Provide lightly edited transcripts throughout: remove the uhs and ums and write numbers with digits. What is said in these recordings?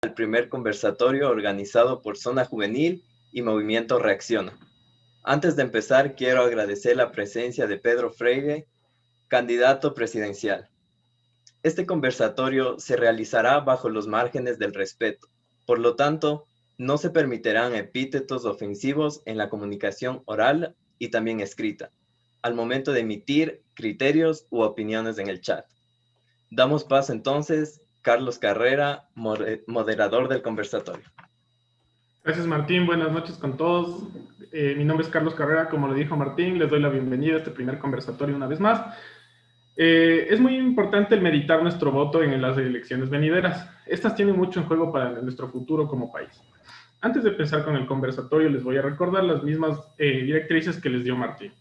Al primer conversatorio organizado por Zona Juvenil y Movimiento Reacciona. Antes de empezar, quiero agradecer la presencia de Pedro Freire, candidato presidencial. Este conversatorio se realizará bajo los márgenes del respeto. Por lo tanto, no se permitirán epítetos ofensivos en la comunicación oral y también escrita, al momento de emitir criterios u opiniones en el chat. Damos paso entonces a Carlos Carrera, moderador del conversatorio. Gracias, Martín. Buenas noches con todos. Mi nombre es Carlos Carrera, como le dijo Martín. Les doy la bienvenida a este primer conversatorio una vez más. Es muy importante el meditar nuestro voto en las elecciones venideras. Estas tienen mucho en juego para nuestro futuro como país. Antes de empezar con el conversatorio, les voy a recordar las mismas directrices que les dio Martín.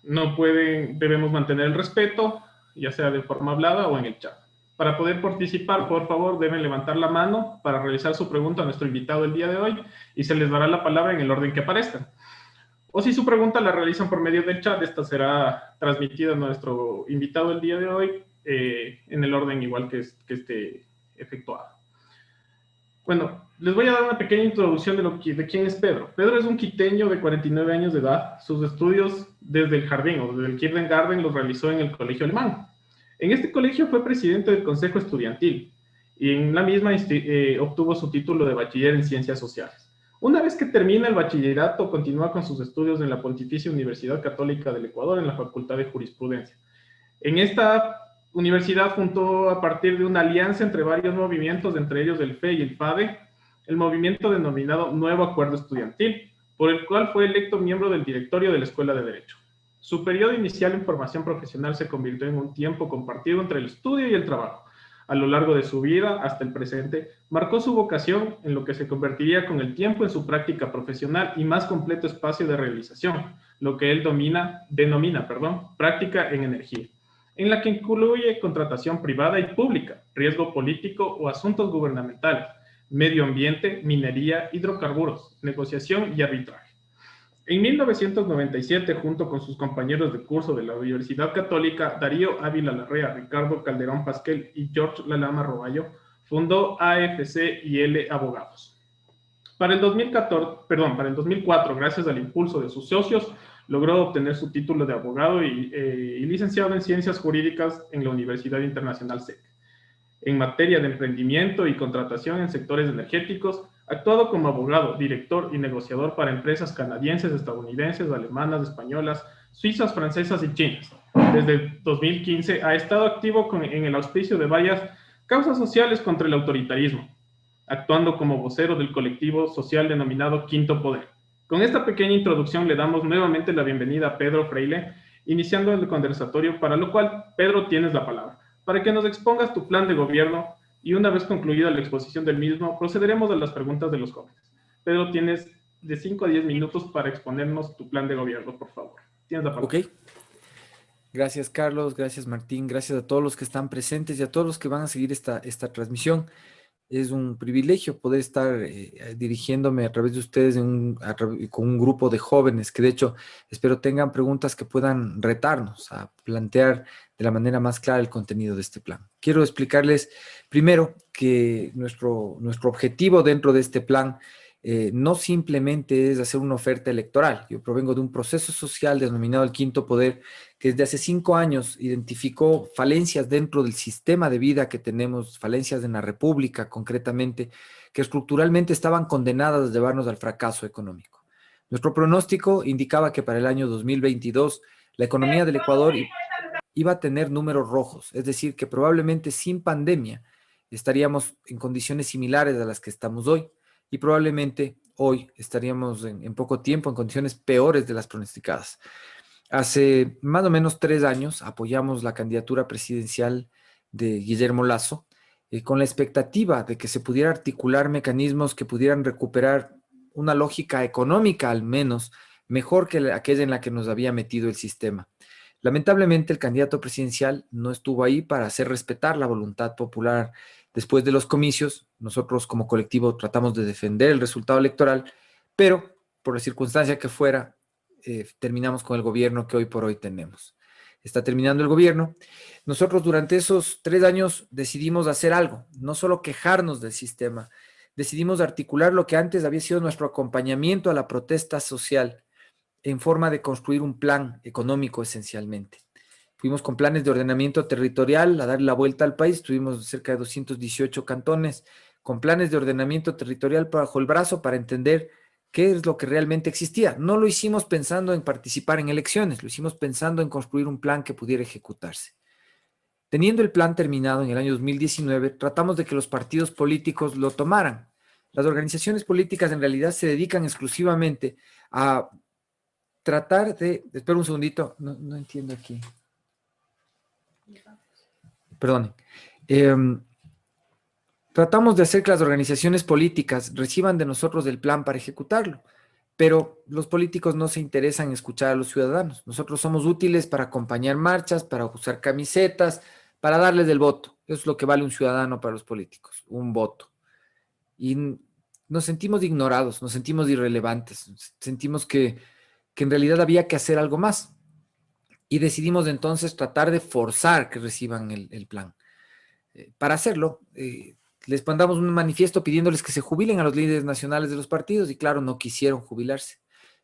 Debemos mantener el respeto, ya sea de forma hablada o en el chat. Para poder participar, por favor, deben levantar la mano para realizar su pregunta a nuestro invitado el día de hoy y se les dará la palabra en el orden que aparezca. O si su pregunta la realizan por medio del chat, esta será transmitida a nuestro invitado el día de hoy en el orden igual que esté efectuado. Bueno, les voy a dar una pequeña introducción de quién es Pedro. Pedro es un quiteño de 49 años de edad. Sus estudios desde el jardín o desde el kindergarten los realizó en el colegio alemán. En este colegio fue presidente del consejo estudiantil y en la misma obtuvo su título de bachiller en ciencias sociales. Una vez que termina el bachillerato, continúa con sus estudios en la Pontificia Universidad Católica del Ecuador en la Facultad de Jurisprudencia. En esta universidad fundó, a partir de una alianza entre varios movimientos, entre ellos el FE y el FADE, el movimiento denominado Nuevo Acuerdo Estudiantil, por el cual fue electo miembro del directorio de la Escuela de Derecho. Su periodo inicial en formación profesional se convirtió en un tiempo compartido entre el estudio y el trabajo. A lo largo de su vida, hasta el presente, marcó su vocación en lo que se convertiría con el tiempo en su práctica profesional y más completo espacio de realización, lo que él denomina práctica en energía, en la que incluye contratación privada y pública, riesgo político o asuntos gubernamentales, medio ambiente, minería, hidrocarburos, negociación y arbitraje. En 1997, junto con sus compañeros de curso de la Universidad Católica, Darío Ávila Larrea, Ricardo Calderón Pasquel y George Lalama Roballo, fundó AFC y L Abogados. Para el 2004, gracias al impulso de sus socios, logró obtener su título de abogado y licenciado en Ciencias Jurídicas en la Universidad Internacional SEC. En materia de emprendimiento y contratación en sectores energéticos, ha actuado como abogado, director y negociador para empresas canadienses, estadounidenses, alemanas, españolas, suizas, francesas y chinas. Desde 2015 ha estado activo en el auspicio de varias causas sociales contra el autoritarismo, actuando como vocero del colectivo social denominado Quinto Poder. Con esta pequeña introducción le damos nuevamente la bienvenida a Pedro Freire, iniciando el conversatorio, para lo cual, Pedro, tienes la palabra, para que nos expongas tu plan de gobierno y una vez concluida la exposición del mismo, procederemos a las preguntas de los jóvenes. Pedro, tienes de 5 a 10 minutos para exponernos tu plan de gobierno, por favor. Tienes la palabra. Ok. Gracias, Carlos. Gracias, Martín. Gracias a todos los que están presentes y a todos los que van a seguir esta transmisión. Es un privilegio poder estar dirigiéndome a través de ustedes con un grupo de jóvenes que, de hecho, espero tengan preguntas que puedan retarnos a plantear de la manera más clara el contenido de este plan. Quiero explicarles primero que nuestro objetivo dentro de este plan no simplemente es hacer una oferta electoral. Yo provengo de un proceso social denominado el Quinto Poder, que desde hace 5 años identificó falencias dentro del sistema de vida que tenemos, falencias en la República concretamente, que estructuralmente estaban condenadas a llevarnos al fracaso económico. Nuestro pronóstico indicaba que para el año 2022 la economía del Ecuador iba a tener números rojos, es decir, que probablemente sin pandemia estaríamos en condiciones similares a las que estamos hoy y probablemente hoy estaríamos en poco tiempo en condiciones peores de las pronosticadas. Hace más o menos 3 años apoyamos la candidatura presidencial de Guillermo Lasso con la expectativa de que se pudiera articular mecanismos que pudieran recuperar una lógica económica al menos mejor que aquella en la que nos había metido el sistema. Lamentablemente el candidato presidencial no estuvo ahí para hacer respetar la voluntad popular. Después de los comicios, nosotros como colectivo tratamos de defender el resultado electoral, pero por la circunstancia que fuera, terminamos con el gobierno que hoy por hoy tenemos. Está terminando el gobierno. Nosotros durante esos 3 años decidimos hacer algo, no solo quejarnos del sistema, decidimos articular lo que antes había sido nuestro acompañamiento a la protesta social en forma de construir un plan económico esencialmente. Fuimos con planes de ordenamiento territorial a darle la vuelta al país, tuvimos cerca de 218 cantones, con planes de ordenamiento territorial bajo el brazo para entender qué es lo que realmente existía. No lo hicimos pensando en participar en elecciones, lo hicimos pensando en construir un plan que pudiera ejecutarse. Teniendo el plan terminado en el año 2019, tratamos de que los partidos políticos lo tomaran. Las organizaciones políticas en realidad se dedican exclusivamente a tratar de... Espera un segundito, no entiendo aquí. Perdonen. Tratamos de hacer que las organizaciones políticas reciban de nosotros el plan para ejecutarlo, pero los políticos no se interesan en escuchar a los ciudadanos. Nosotros somos útiles para acompañar marchas, para usar camisetas, para darles el voto. Eso es lo que vale un ciudadano para los políticos, un voto. Y nos sentimos ignorados, nos sentimos irrelevantes, sentimos que en realidad había que hacer algo más. Y decidimos entonces tratar de forzar que reciban el plan. Para hacerlo, les mandamos un manifiesto pidiéndoles que se jubilen a los líderes nacionales de los partidos y claro, no quisieron jubilarse.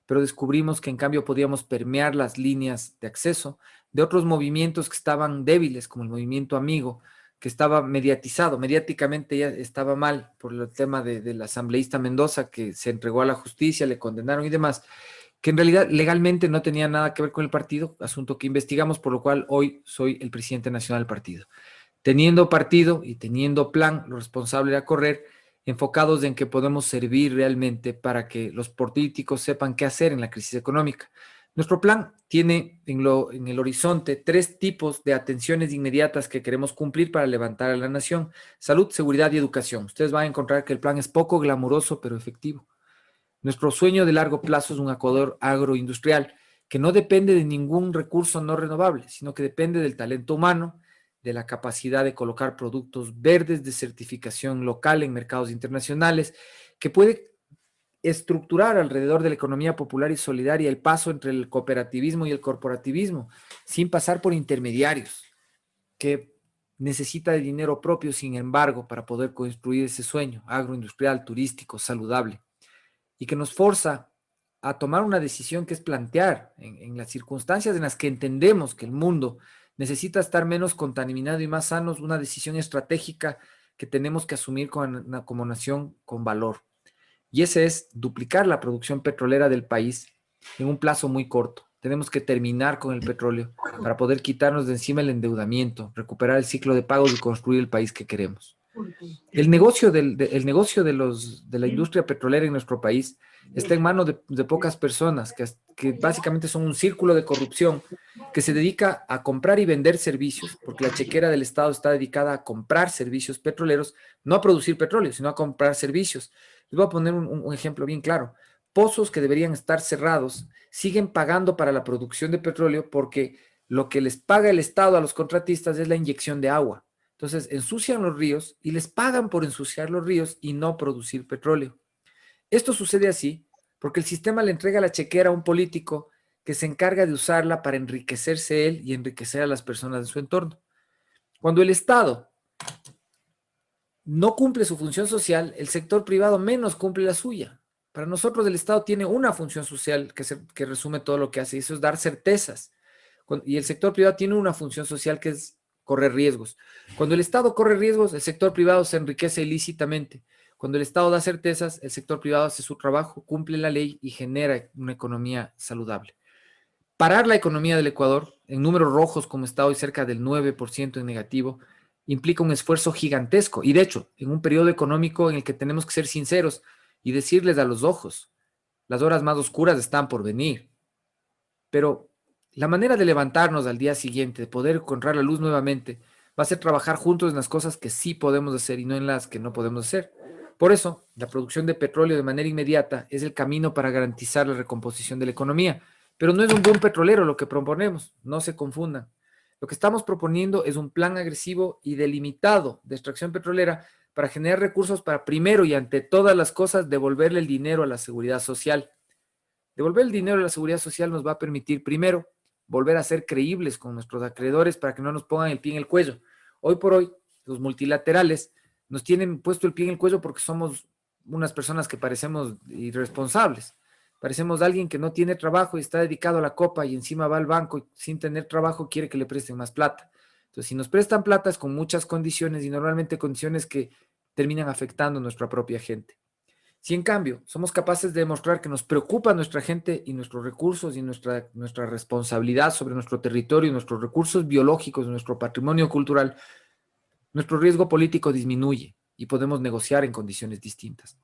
Pero descubrimos que en cambio podíamos permear las líneas de acceso de otros movimientos que estaban débiles, como el movimiento Amigo, que estaba mediatizado, mediáticamente ya estaba mal por el tema del asambleísta Mendoza, que se entregó a la justicia, le condenaron y demás, que en realidad legalmente no tenía nada que ver con el partido, asunto que investigamos, por lo cual hoy soy el presidente nacional del partido. Teniendo partido y teniendo plan, lo responsable era correr, enfocados en que podemos servir realmente para que los políticos sepan qué hacer en la crisis económica. Nuestro plan tiene en el horizonte 3 tipos de atenciones inmediatas que queremos cumplir para levantar a la nación: salud, seguridad y educación. Ustedes van a encontrar que el plan es poco glamuroso, pero efectivo. Nuestro sueño de largo plazo es un Ecuador agroindustrial que no depende de ningún recurso no renovable, sino que depende del talento humano, de la capacidad de colocar productos verdes de certificación local en mercados internacionales, que puede estructurar alrededor de la economía popular y solidaria el paso entre el cooperativismo y el corporativismo, sin pasar por intermediarios, que necesita de dinero propio, sin embargo, para poder construir ese sueño agroindustrial, turístico, saludable, y que nos forza a tomar una decisión que es plantear en las circunstancias en las que entendemos que el mundo necesita estar menos contaminado y más sanos, una decisión estratégica que tenemos que asumir como nación con valor. Y ese es duplicar la producción petrolera del país en un plazo muy corto. Tenemos que terminar con el petróleo para poder quitarnos de encima el endeudamiento, recuperar el ciclo de pagos y construir el país que queremos. El negocio de la industria petrolera en nuestro país está en manos de pocas personas que básicamente son un círculo de corrupción que se dedica a comprar y vender servicios, porque la chequera del Estado está dedicada a comprar servicios petroleros, no a producir petróleo, sino a comprar servicios. Les voy a poner un ejemplo bien claro. Pozos que deberían estar cerrados siguen pagando para la producción de petróleo porque lo que les paga el Estado a los contratistas es la inyección de agua. Entonces, ensucian los ríos y les pagan por ensuciar los ríos y no producir petróleo. Esto sucede así porque el sistema le entrega la chequera a un político que se encarga de usarla para enriquecerse él y enriquecer a las personas de su entorno. Cuando el Estado no cumple su función social, el sector privado menos cumple la suya. Para nosotros el Estado tiene una función social que resume todo lo que hace, y eso es dar certezas. Y el sector privado tiene una función social que es correr riesgos. Cuando el Estado corre riesgos, el sector privado se enriquece ilícitamente. Cuando el Estado da certezas, el sector privado hace su trabajo, cumple la ley y genera una economía saludable. Parar la economía del Ecuador en números rojos, como está hoy cerca del 9% en negativo, implica un esfuerzo gigantesco. Y de hecho, en un periodo económico en el que tenemos que ser sinceros y decirles a los ojos, las horas más oscuras están por venir. Pero la manera de levantarnos al día siguiente, de poder encontrar la luz nuevamente, va a ser trabajar juntos en las cosas que sí podemos hacer y no en las que no podemos hacer. Por eso, la producción de petróleo de manera inmediata es el camino para garantizar la recomposición de la economía. Pero no es un boom petrolero lo que proponemos, no se confundan. Lo que estamos proponiendo es un plan agresivo y delimitado de extracción petrolera para generar recursos para primero y ante todas las cosas devolverle el dinero a la seguridad social. Devolver el dinero a la seguridad social nos va a permitir primero volver a ser creíbles con nuestros acreedores para que no nos pongan el pie en el cuello. Hoy por hoy, los multilaterales nos tienen puesto el pie en el cuello porque somos unas personas que parecemos irresponsables. Parecemos alguien que no tiene trabajo y está dedicado a la copa y encima va al banco y sin tener trabajo quiere que le presten más plata. Entonces, si nos prestan plata es con muchas condiciones y normalmente condiciones que terminan afectando a nuestra propia gente. Si en cambio somos capaces de demostrar que nos preocupa nuestra gente y nuestros recursos y nuestra responsabilidad sobre nuestro territorio, nuestros recursos biológicos, nuestro patrimonio cultural, nuestro riesgo político disminuye y podemos negociar en condiciones distintas.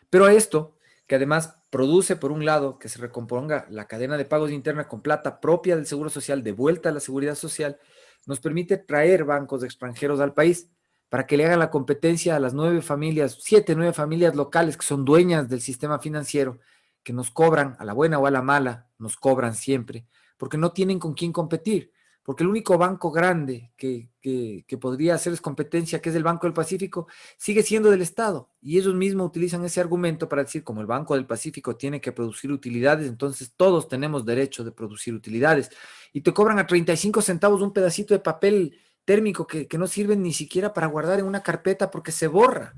Pero esto, que además produce, por un lado, que se recomponga la cadena de pagos interna con plata propia del Seguro Social de vuelta a la Seguridad Social, nos permite traer bancos extranjeros al país para que le hagan la competencia a las 9 familias locales que son dueñas del sistema financiero, que nos cobran, a la buena o a la mala, nos cobran siempre, porque no tienen con quién competir. Porque el único banco grande que podría hacerles competencia, que es el Banco del Pacífico, sigue siendo del Estado. Y ellos mismos utilizan ese argumento para decir, como el Banco del Pacífico tiene que producir utilidades, entonces todos tenemos derecho de producir utilidades. Y te cobran a 35 centavos un pedacito de papel térmico que no sirven ni siquiera para guardar en una carpeta porque se borra.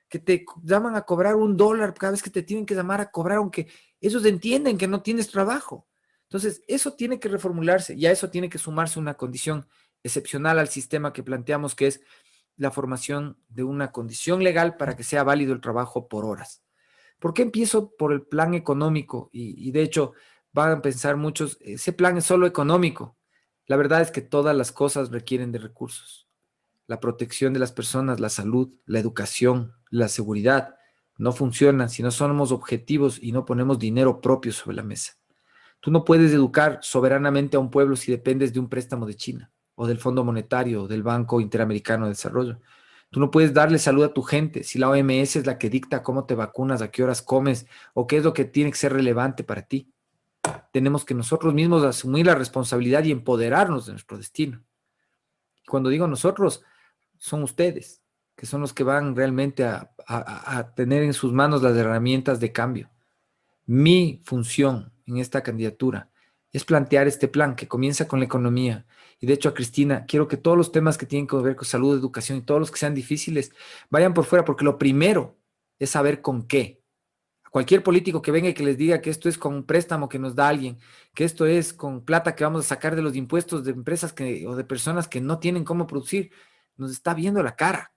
Que te llaman a cobrar $1 cada vez que te tienen que llamar a cobrar, aunque ellos entienden que no tienes trabajo. Entonces, eso tiene que reformularse y a eso tiene que sumarse una condición excepcional al sistema que planteamos, que es la formación de una condición legal para que sea válido el trabajo por horas. ¿Por qué empiezo por el plan económico? Y de hecho, van a pensar muchos, ese plan es solo económico. La verdad es que todas las cosas requieren de recursos. La protección de las personas, la salud, la educación, la seguridad, no funcionan si no somos objetivos y no ponemos dinero propio sobre la mesa. Tú no puedes educar soberanamente a un pueblo si dependes de un préstamo de China o del Fondo Monetario o del Banco Interamericano de Desarrollo. Tú no puedes darle salud a tu gente si la OMS es la que dicta cómo te vacunas, a qué horas comes o qué es lo que tiene que ser relevante para ti. Tenemos que nosotros mismos asumir la responsabilidad y empoderarnos de nuestro destino. Cuando digo nosotros, son ustedes, que son los que van realmente a tener en sus manos las herramientas de cambio. Mi función en esta candidatura es plantear este plan que comienza con la economía. Y de hecho, a Cristina, quiero que todos los temas que tienen que ver con salud, educación y todos los que sean difíciles vayan por fuera, porque lo primero es saber con qué. A cualquier político que venga y que les diga que esto es con un préstamo que nos da alguien, que esto es con plata que vamos a sacar de los impuestos de empresas o de personas que no tienen cómo producir, nos está viendo la cara.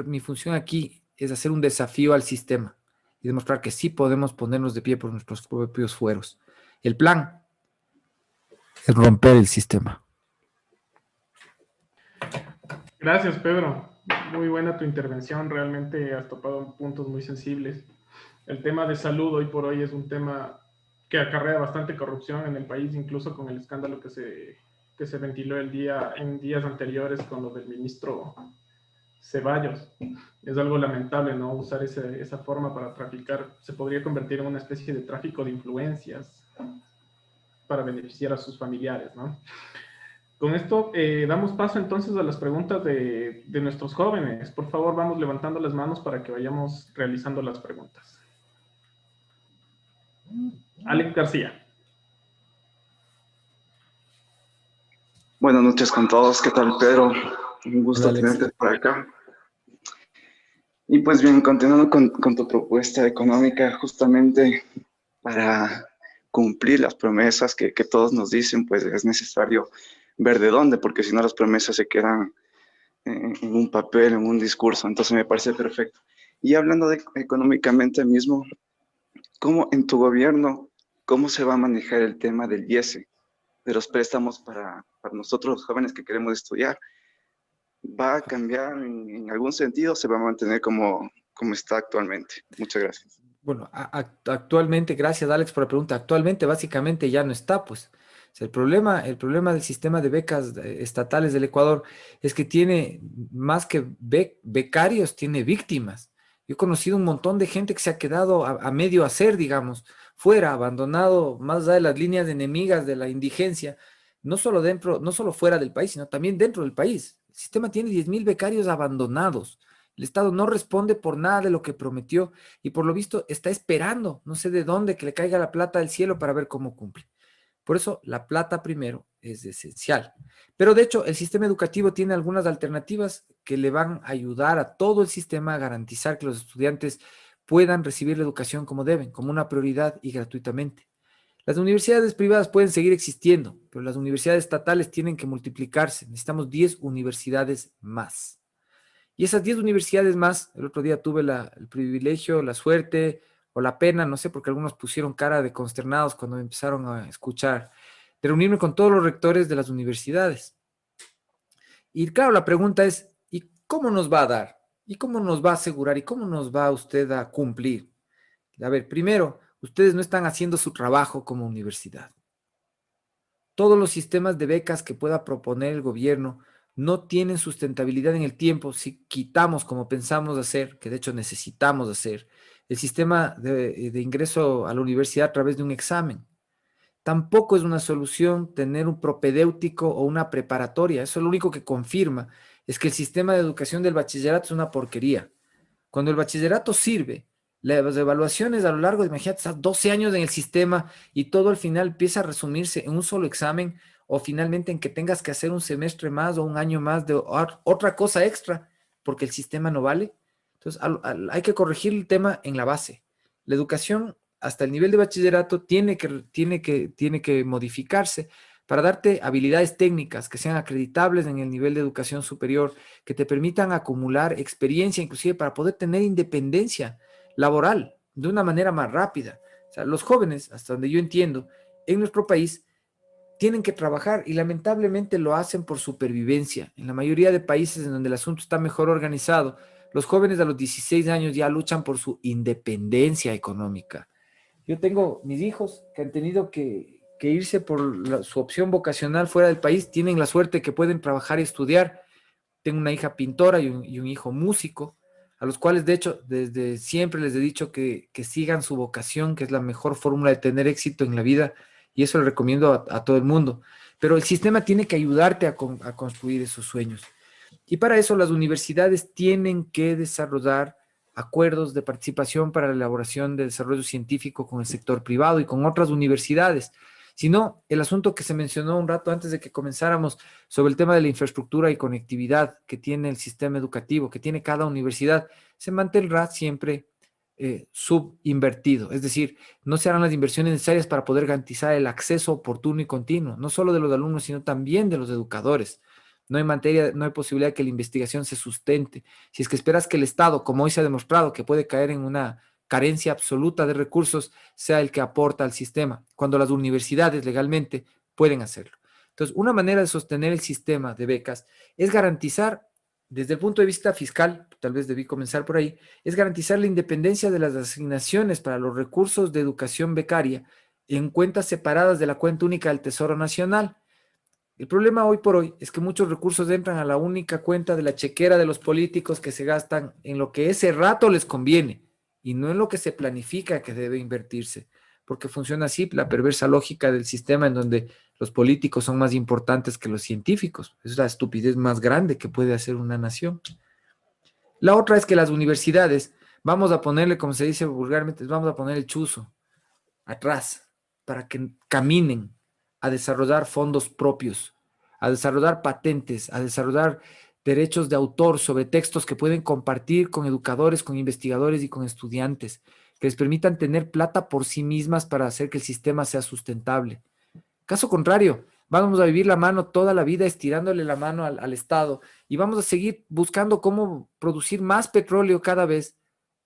Mi función aquí es hacer un desafío al sistema y demostrar que sí podemos ponernos de pie por nuestros propios fueros. El plan es romper el sistema. Gracias, Pedro. Muy buena tu intervención. Realmente has topado puntos muy sensibles. El tema de salud hoy por hoy es un tema que acarrea bastante corrupción en el país, incluso con el escándalo que se ventiló en días anteriores con lo del ministro Ceballos. Es algo lamentable, ¿no? Usar esa forma para traficar. Se podría convertir en una especie de tráfico de influencias para beneficiar a sus familiares, ¿no? Con esto damos paso entonces a las preguntas de nuestros jóvenes. Por favor, vamos levantando las manos para que vayamos realizando las preguntas. Alex García. Buenas noches con todos. ¿Qué tal, Pedro? Un gusto Hola, tenerte por acá. Y pues bien, continuando con tu propuesta económica, justamente para cumplir las promesas que todos nos dicen, pues es necesario ver de dónde, porque si no las promesas se quedan en un papel, en un discurso. Entonces me parece perfecto. Y hablando económicamente mismo, ¿cómo en tu gobierno, cómo se va a manejar el tema del IESE, de los préstamos para nosotros los jóvenes que queremos estudiar? ¿Va a cambiar en algún sentido o se va a mantener como está actualmente? Muchas gracias. Bueno, actualmente, gracias Alex por la pregunta, actualmente básicamente ya no está, pues. O sea, el problema del sistema de becas estatales del Ecuador es que tiene más que becarios, tiene víctimas. Yo he conocido un montón de gente que se ha quedado a medio hacer, digamos, fuera, abandonado, más allá de las líneas enemigas de la indigencia, no solo dentro, no solo fuera del país, sino también dentro del país. El sistema tiene 10.000 becarios abandonados. El Estado no responde por nada de lo que prometió y por lo visto está esperando, no sé de dónde, que le caiga la plata del cielo para ver cómo cumple. Por eso, la plata primero es esencial. Pero de hecho, el sistema educativo tiene algunas alternativas que le van a ayudar a todo el sistema a garantizar que los estudiantes puedan recibir la educación como deben, como una prioridad y gratuitamente. Las universidades privadas pueden seguir existiendo, pero las universidades estatales tienen que multiplicarse. Necesitamos 10 universidades más. Y esas 10 universidades más, el otro día tuve el privilegio, la suerte o la pena, no sé, porque algunos pusieron cara de consternados cuando me empezaron a escuchar, de reunirme con todos los rectores de las universidades. Y claro, la pregunta es, ¿y cómo nos va a dar? ¿Y cómo nos va a asegurar? ¿Y cómo nos va usted a cumplir? A ver, primero, ustedes no están haciendo su trabajo como universidad. Todos los sistemas de becas que pueda proponer el gobierno no tienen sustentabilidad en el tiempo si quitamos, como pensamos hacer, que de hecho necesitamos hacer, el sistema de ingreso a la universidad a través de un examen. Tampoco es una solución tener un propedéutico o una preparatoria. Eso lo único que confirma es que el sistema de educación del bachillerato es una porquería. Cuando el bachillerato sirve, las evaluaciones a lo largo de, imagínate, estás 12 años en el sistema y todo al final empieza a resumirse en un solo examen o finalmente en que tengas que hacer un semestre más o un año más de otra cosa extra porque el sistema no vale. Entonces, hay que corregir el tema en la base. La educación hasta el nivel de bachillerato tiene que modificarse para darte habilidades técnicas que sean acreditables en el nivel de educación superior, que te permitan acumular experiencia, inclusive para poder tener independencia laboral de una manera más rápida. O sea, los jóvenes, hasta donde yo entiendo, en nuestro país tienen que trabajar y lamentablemente lo hacen por supervivencia. En la mayoría de países en donde el asunto está mejor organizado, los jóvenes a los 16 años ya luchan por su independencia económica. Yo tengo mis hijos que han tenido que irse por su opción vocacional fuera del país, tienen la suerte que pueden trabajar y estudiar. Tengo una hija pintora y un hijo músico, a los cuales de hecho desde siempre les he dicho que sigan su vocación, que es la mejor fórmula de tener éxito en la vida, y eso le recomiendo a todo el mundo. Pero el sistema tiene que ayudarte a construir esos sueños. Y para eso las universidades tienen que desarrollar acuerdos de participación para la elaboración de desarrollo científico con el sector privado y con otras universidades. Si no, el asunto que se mencionó un rato antes de que comenzáramos sobre el tema de la infraestructura y conectividad que tiene el sistema educativo, que tiene cada universidad, se mantendrá siempre subinvertido. Es decir, no se harán las inversiones necesarias para poder garantizar el acceso oportuno y continuo, no solo de los alumnos, sino también de los educadores. No hay posibilidad de que la investigación se sustente. Si es que esperas que el Estado, como hoy se ha demostrado, que puede caer en una carencia absoluta de recursos, sea el que aporta al sistema, cuando las universidades legalmente pueden hacerlo. Entonces, una manera de sostener el sistema de becas es garantizar, desde el punto de vista fiscal, tal vez debí comenzar por ahí, es garantizar la independencia de las asignaciones para los recursos de educación becaria en cuentas separadas de la cuenta única del Tesoro Nacional. El problema hoy por hoy es que muchos recursos entran a la única cuenta de la chequera de los políticos que se gastan en lo que ese rato les conviene y no en lo que se planifica que debe invertirse, porque funciona así la perversa lógica del sistema en donde los políticos son más importantes que los científicos. Es la estupidez más grande que puede hacer una nación. La otra es que las universidades, vamos a ponerle, como se dice vulgarmente, vamos a poner el chuzo atrás para que caminen a desarrollar fondos propios, a desarrollar patentes, a desarrollar derechos de autor sobre textos que pueden compartir con educadores, con investigadores y con estudiantes, que les permitan tener plata por sí mismas para hacer que el sistema sea sustentable. Caso contrario, vamos a vivir la mano toda la vida estirándole la mano al Estado y vamos a seguir buscando cómo producir más petróleo cada vez,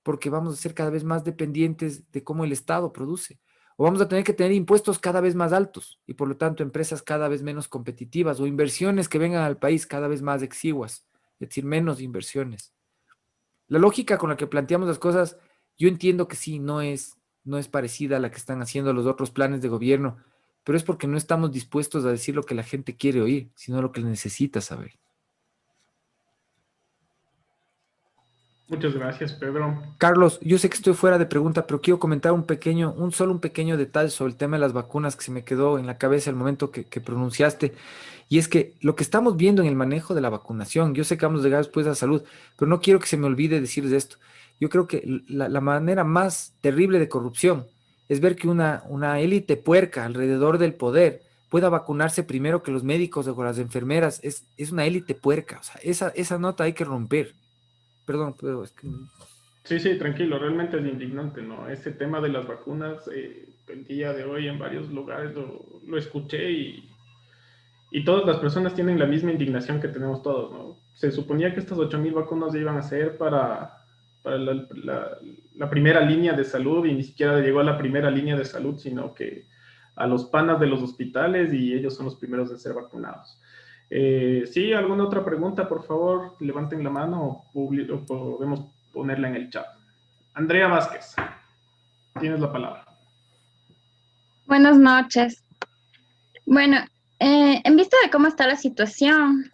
porque vamos a ser cada vez más dependientes de cómo el Estado produce. O vamos a tener que tener impuestos cada vez más altos y por lo tanto empresas cada vez menos competitivas o inversiones que vengan al país cada vez más exiguas, es decir, menos inversiones. La lógica con la que planteamos las cosas, yo entiendo que sí, no es parecida a la que están haciendo los otros planes de gobierno, pero es porque no estamos dispuestos a decir lo que la gente quiere oír, sino lo que necesita saber. Muchas gracias, Pedro. Carlos, yo sé que estoy fuera de pregunta, pero quiero comentar solo un pequeño detalle sobre el tema de las vacunas que se me quedó en la cabeza el momento que pronunciaste. Y es que lo que estamos viendo en el manejo de la vacunación, yo sé que vamos a llegar después a salud, pero no quiero que se me olvide decirles esto. Yo creo que la manera más terrible de corrupción es ver que una élite puerca alrededor del poder pueda vacunarse primero que los médicos o las enfermeras. Es una élite puerca. O sea, esa nota hay que romper. Perdón, pero es que... Sí, sí, tranquilo, realmente es indignante, ¿no? Este tema de las vacunas, el día de hoy en varios lugares lo escuché y todas las personas tienen la misma indignación que tenemos todos, ¿no? Se suponía que estas 8.000 vacunas ya iban a ser para la primera línea de salud y ni siquiera llegó a la primera línea de salud, sino que a los panas de los hospitales y ellos son los primeros de ser vacunados. Sí, ¿alguna otra pregunta? Por favor, levanten la mano o podemos ponerla en el chat. Andrea Vázquez, tienes la palabra. Buenas noches. Bueno, en vista de cómo está la situación,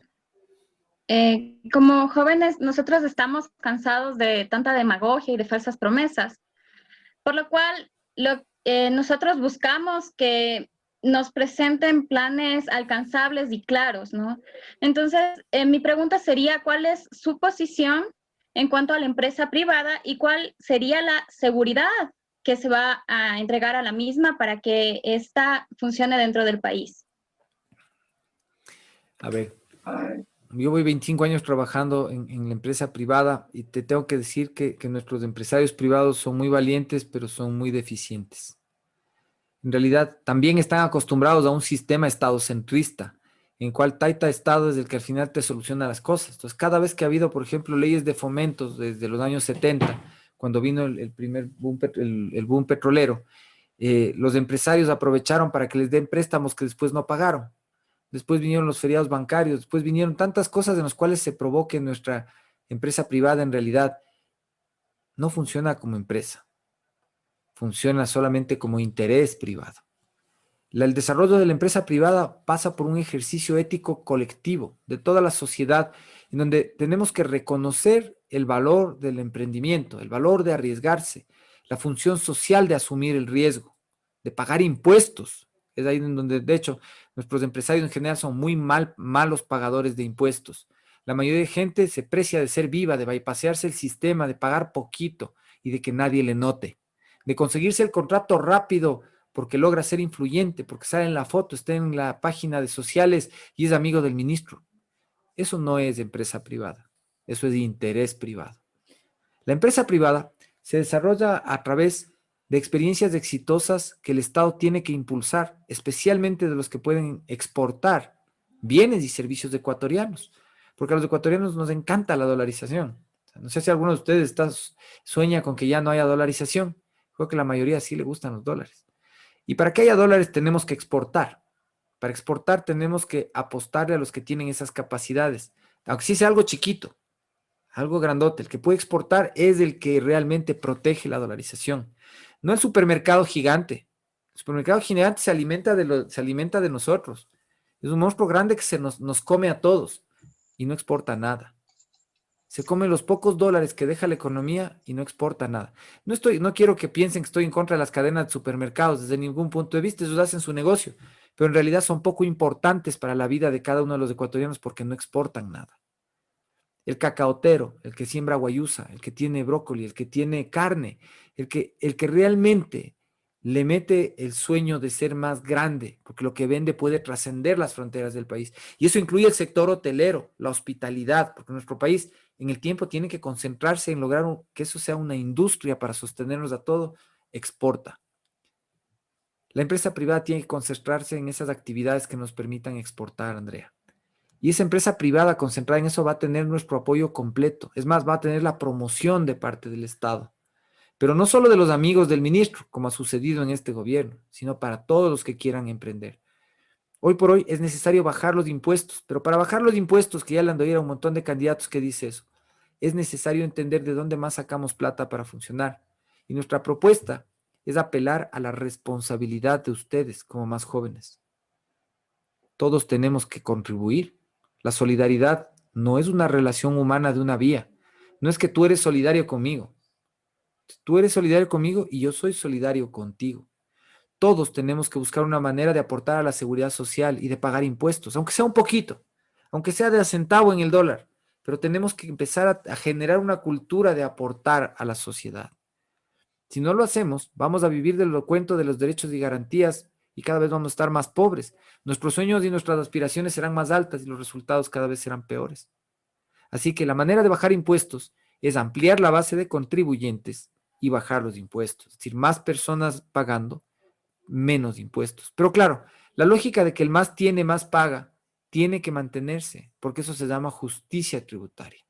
como jóvenes nosotros estamos cansados de tanta demagogia y de falsas promesas, por lo cual nosotros buscamos que nos presenten planes alcanzables y claros, ¿no? Entonces, mi pregunta sería, ¿cuál es su posición en cuanto a la empresa privada y cuál sería la seguridad que se va a entregar a la misma para que ésta funcione dentro del país? A ver, yo voy 25 años trabajando en la empresa privada y te tengo que decir que nuestros empresarios privados son muy valientes, pero son muy deficientes. En realidad, también están acostumbrados a un sistema estadocentrista, en cual taita Estado es el que al final te soluciona las cosas. Entonces, cada vez que ha habido, por ejemplo, leyes de fomentos desde los años 70, cuando vino el primer boom, el boom petrolero, los empresarios aprovecharon para que les den préstamos que después no pagaron. Después vinieron los feriados bancarios, después vinieron tantas cosas en las cuales se provoca que nuestra empresa privada en realidad no funciona como empresa, funciona solamente como interés privado. El desarrollo de la empresa privada pasa por un ejercicio ético colectivo de toda la sociedad, en donde tenemos que reconocer el valor del emprendimiento, el valor de arriesgarse, la función social de asumir el riesgo, de pagar impuestos. Es ahí en donde, de hecho, nuestros empresarios en general son muy malos pagadores de impuestos. La mayoría de gente se precia de ser viva, de bypasearse el sistema, de pagar poquito y de que nadie le note, de conseguirse el contrato rápido porque logra ser influyente, porque sale en la foto, está en la página de sociales y es amigo del ministro. Eso no es empresa privada, eso es interés privado. La empresa privada se desarrolla a través de experiencias exitosas que el Estado tiene que impulsar, especialmente de los que pueden exportar bienes y servicios ecuatorianos, porque a los ecuatorianos nos encanta la dolarización. O sea, no sé si alguno de ustedes sueña con que ya no haya dolarización. Creo que la mayoría sí le gustan los dólares. Y para que haya dólares tenemos que exportar. Para exportar tenemos que apostarle a los que tienen esas capacidades, aunque sí sea algo chiquito, algo grandote. El que puede exportar es el que realmente protege la dolarización. No el supermercado gigante. El supermercado gigante se alimenta de nosotros. Es un monstruo grande que nos come a todos y no exporta nada. Se come los pocos dólares que deja la economía y no exporta nada. No quiero que piensen que estoy en contra de las cadenas de supermercados desde ningún punto de vista. Ellos hacen su negocio, pero en realidad son poco importantes para la vida de cada uno de los ecuatorianos porque no exportan nada. El cacaotero, el que siembra guayusa, el que tiene brócoli, el que tiene carne, el que realmente le mete el sueño de ser más grande, porque lo que vende puede trascender las fronteras del país. Y eso incluye el sector hotelero, la hospitalidad, porque nuestro país en el tiempo tiene que concentrarse en lograr que eso sea una industria para sostenernos a todo, exporta. La empresa privada tiene que concentrarse en esas actividades que nos permitan exportar, Andrea. Y esa empresa privada concentrada en eso va a tener nuestro apoyo completo. Es más, va a tener la promoción de parte del Estado. Pero no solo de los amigos del ministro, como ha sucedido en este gobierno, sino para todos los que quieran emprender. Hoy por hoy es necesario bajar los impuestos, pero para bajar los impuestos, que ya le han oído a un montón de candidatos que dice eso, es necesario entender de dónde más sacamos plata para funcionar. Y nuestra propuesta es apelar a la responsabilidad de ustedes como más jóvenes. Todos tenemos que contribuir. La solidaridad no es una relación humana de una vía. No es que tú eres solidario conmigo. Tú eres solidario conmigo y yo soy solidario contigo. Todos tenemos que buscar una manera de aportar a la seguridad social y de pagar impuestos, aunque sea un poquito, aunque sea de a centavo en el dólar, pero tenemos que empezar a generar una cultura de aportar a la sociedad. Si no lo hacemos, vamos a vivir del cuento de los derechos y garantías y cada vez vamos a estar más pobres. Nuestros sueños y nuestras aspiraciones serán más altas y los resultados cada vez serán peores. Así que la manera de bajar impuestos es ampliar la base de contribuyentes y bajar los impuestos. Es decir, más personas pagando, menos impuestos. Pero claro, la lógica de que el más tiene, más paga, tiene que mantenerse, porque eso se llama justicia tributaria.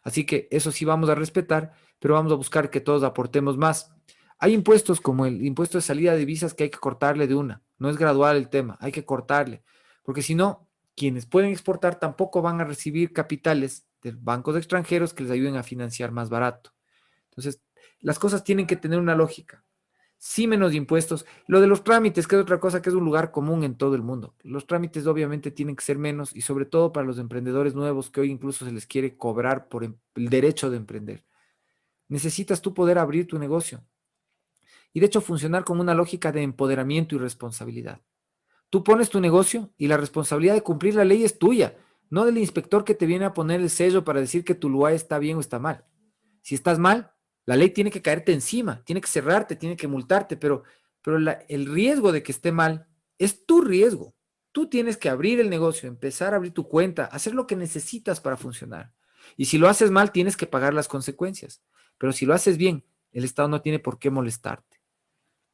Así que eso sí vamos a respetar, pero vamos a buscar que todos aportemos más. Hay impuestos como el impuesto de salida de divisas que hay que cortarle de una. No es gradual el tema, hay que cortarle. Porque si no, quienes pueden exportar tampoco van a recibir capitales de bancos extranjeros que les ayuden a financiar más barato. Entonces, las cosas tienen que tener una lógica. Sí, menos impuestos. Lo de los trámites, que es otra cosa que es un lugar común en todo el mundo. Los trámites obviamente tienen que ser menos y sobre todo para los emprendedores nuevos que hoy incluso se les quiere cobrar por el derecho de emprender. Necesitas tú poder abrir tu negocio y de hecho funcionar con una lógica de empoderamiento y responsabilidad. Tú pones tu negocio y la responsabilidad de cumplir la ley es tuya, no del inspector que te viene a poner el sello para decir que tu lugar está bien o está mal. Si estás mal, la ley tiene que caerte encima, tiene que cerrarte, tiene que multarte, pero el riesgo de que esté mal es tu riesgo. Tú tienes que abrir el negocio, empezar a abrir tu cuenta, hacer lo que necesitas para funcionar. Y si lo haces mal, tienes que pagar las consecuencias. Pero si lo haces bien, el Estado no tiene por qué molestarte.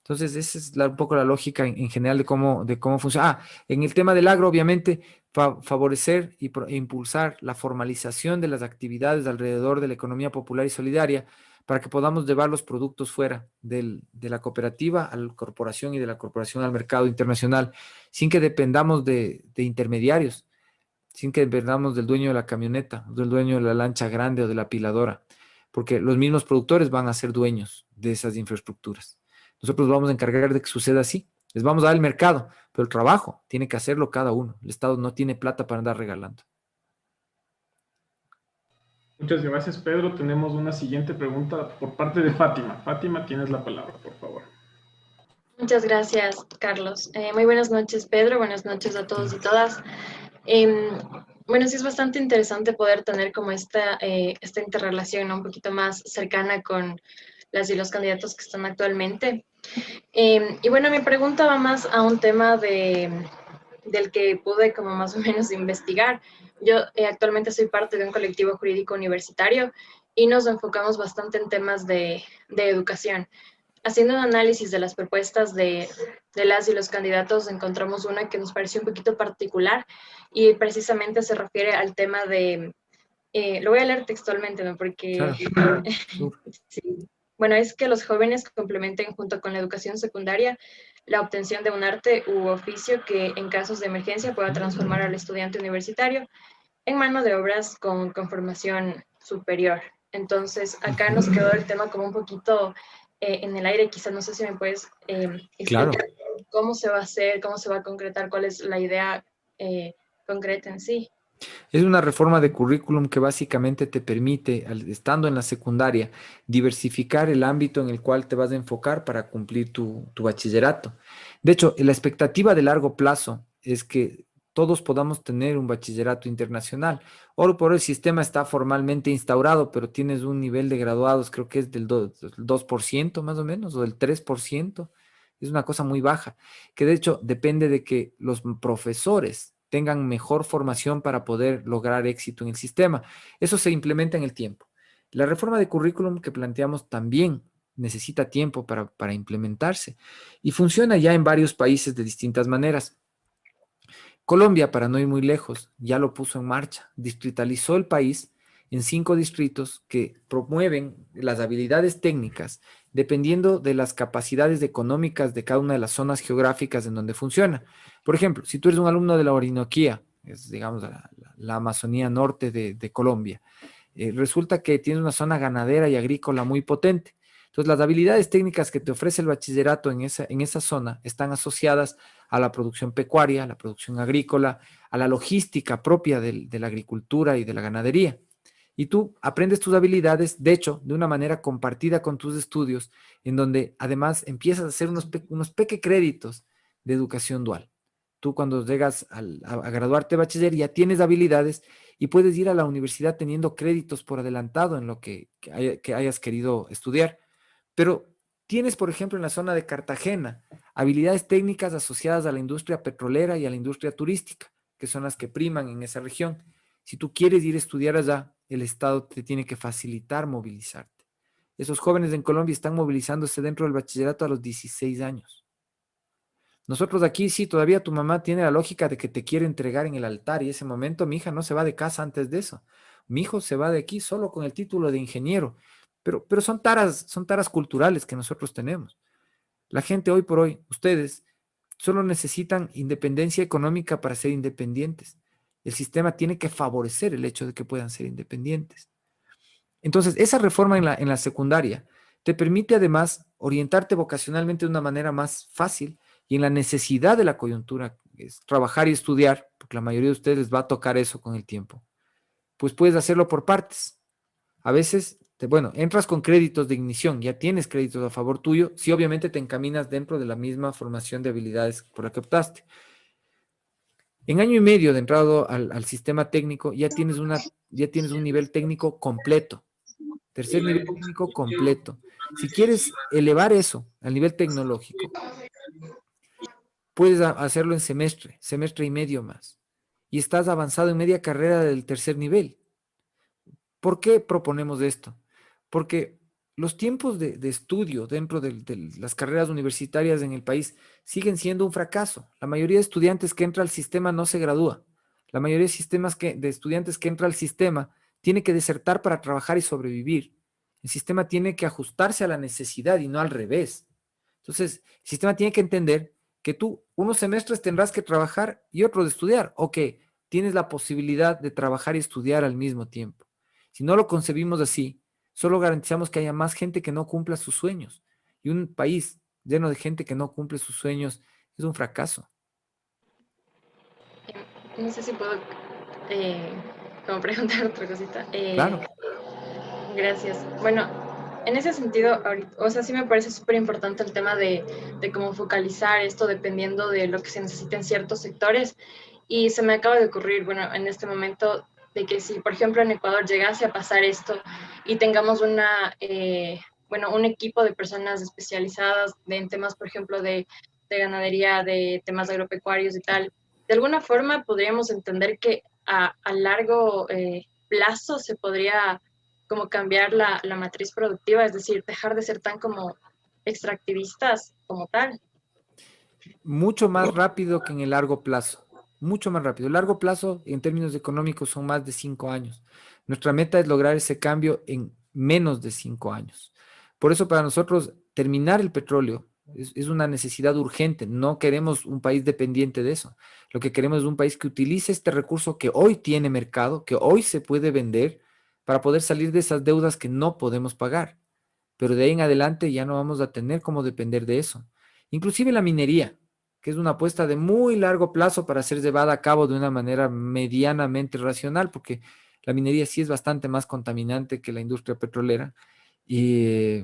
Entonces, esa es un poco la lógica en general de cómo funciona. En el tema del agro, obviamente, favorecer e impulsar la formalización de las actividades alrededor de la economía popular y solidaria para que podamos llevar los productos fuera de la cooperativa a la corporación y de la corporación al mercado internacional, sin que dependamos de intermediarios, sin que dependamos del dueño de la camioneta, del dueño de la lancha grande o de la apiladora, porque los mismos productores van a ser dueños de esas infraestructuras. Nosotros vamos a encargar de que suceda así. Les vamos a dar el mercado, pero el trabajo tiene que hacerlo cada uno. El Estado no tiene plata para andar regalando. Muchas gracias, Pedro. Tenemos una siguiente pregunta por parte de Fátima. Fátima, tienes la palabra, por favor. Muchas gracias, Carlos. Muy buenas noches, Pedro. Buenas noches a todos y todas. Bueno, sí es bastante interesante poder tener como esta interrelación, ¿no? Un poquito más cercana con las y los candidatos que están actualmente. Y bueno, mi pregunta va más a un tema del que pude como más o menos investigar. Yo actualmente soy parte de un colectivo jurídico universitario y nos enfocamos bastante en temas de educación. Haciendo un análisis de las propuestas de las y los candidatos, encontramos una que nos pareció un poquito particular y precisamente se refiere al tema de, lo voy a leer textualmente, ¿no? Porque, Claro. sí. Bueno, es que los jóvenes complementen junto con la educación secundaria la obtención de un arte u oficio que en casos de emergencia pueda transformar al estudiante universitario en mano de obras con formación superior. Entonces, acá nos quedó el tema como un poquito en el aire. Quizás no sé si me puedes explicar Claro. cómo se va a hacer, cómo se va a concretar, cuál es la idea concreta en sí. Es una reforma de currículum que básicamente te permite, estando en la secundaria, diversificar el ámbito en el cual te vas a enfocar para cumplir tu bachillerato. De hecho, la expectativa de largo plazo es que todos podamos tener un bachillerato internacional. Hoy por hoy el sistema está formalmente instaurado, pero tienes un nivel de graduados, creo que es del 2% más o menos, o del 3%. Es una cosa muy baja, que de hecho depende de que los profesores tengan mejor formación para poder lograr éxito en el sistema. Eso se implementa en el tiempo. La reforma de currículum que planteamos también necesita tiempo para implementarse y funciona ya en varios países de distintas maneras. Colombia, para no ir muy lejos, ya lo puso en marcha, distritalizó el país en 5 distritos que promueven las habilidades técnicas dependiendo de las capacidades económicas de cada una de las zonas geográficas en donde funciona. Por ejemplo, si tú eres un alumno de la Orinoquía, es digamos la Amazonía norte de Colombia, resulta que tienes una zona ganadera y agrícola muy potente. Entonces, las habilidades técnicas que te ofrece el bachillerato en esa zona están asociadas a la producción pecuaria, a la producción agrícola, a la logística propia de la agricultura y de la ganadería. Y tú aprendes tus habilidades, de hecho, de una manera compartida con tus estudios, en donde además empiezas a hacer unos pequeños créditos de educación dual. Tú cuando llegas a graduarte de bachiller ya tienes habilidades y puedes ir a la universidad teniendo créditos por adelantado en lo que hayas querido estudiar. Pero Tienes, por ejemplo, en la zona de Cartagena, habilidades técnicas asociadas a la industria petrolera y a la industria turística, que son las que priman en esa región. Si tú quieres ir a estudiar allá, el Estado te tiene que facilitar movilizarte. Esos jóvenes en Colombia están movilizándose dentro del bachillerato a los 16 años. Nosotros aquí sí, todavía tu mamá tiene la lógica de que te quiere entregar en el altar y ese momento mi hija no se va de casa antes de eso. Mi hijo se va de aquí solo con el título de ingeniero, pero son taras culturales que nosotros tenemos. La gente hoy por hoy, ustedes, solo necesitan independencia económica para ser independientes. El sistema tiene que favorecer el hecho de que puedan ser independientes. Entonces, esa reforma en la secundaria te permite además orientarte vocacionalmente de una manera más fácil y en la necesidad de la coyuntura, es trabajar y estudiar, porque la mayoría de ustedes les va a tocar eso con el tiempo, pues puedes hacerlo por partes. A veces, bueno, entras con créditos de ignición, ya tienes créditos a favor tuyo, si obviamente te encaminas dentro de la misma formación de habilidades por la que optaste. En año y medio de entrado al sistema técnico, ya tienes un nivel técnico completo. Tercer nivel técnico completo. Si quieres elevar eso al nivel tecnológico, puedes hacerlo en semestre y medio más. Y estás avanzado en media carrera del tercer nivel. ¿Por qué proponemos esto? Porque los tiempos de estudio dentro de las carreras universitarias en el país siguen siendo un fracaso. La mayoría de estudiantes que entra al sistema no se gradúa. La mayoría de estudiantes que entra al sistema tiene que desertar para trabajar y sobrevivir. El sistema tiene que ajustarse a la necesidad y no al revés. Entonces, el sistema tiene que entender que tú unos semestres tendrás que trabajar y otros de estudiar, o que tienes la posibilidad de trabajar y estudiar al mismo tiempo. Si no lo concebimos así, solo garantizamos que haya más gente que no cumpla sus sueños. Y un país lleno de gente que no cumple sus sueños es un fracaso. No sé si puedo como preguntar otra cosita. Claro. Gracias. Bueno, en ese sentido, ahorita, o sea, sí me parece súper importante el tema de cómo focalizar esto dependiendo de lo que se necesita en ciertos sectores. Y se me acaba de ocurrir, bueno, en este momento, de que si, por ejemplo, en Ecuador llegase a pasar esto y tengamos bueno, un equipo de personas especializadas en temas, por ejemplo, de ganadería, de temas agropecuarios y tal, de alguna forma podríamos entender que a largo plazo se podría como cambiar la matriz productiva, es decir, dejar de ser tan como extractivistas como tal. Mucho más rápido que en el largo plazo. Mucho más rápido. El largo plazo, en términos económicos, son más de 5 años. Nuestra meta es lograr ese cambio en menos de 5 años. Por eso, para nosotros, terminar el petróleo es una necesidad urgente. No queremos un país dependiente de eso. Lo que queremos es un país que utilice este recurso que hoy tiene mercado, que hoy se puede vender, para poder salir de esas deudas que no podemos pagar. Pero de ahí en adelante ya no vamos a tener cómo depender de eso. Inclusive la minería, que es una apuesta de muy largo plazo para ser llevada a cabo de una manera medianamente racional, porque la minería sí es bastante más contaminante que la industria petrolera y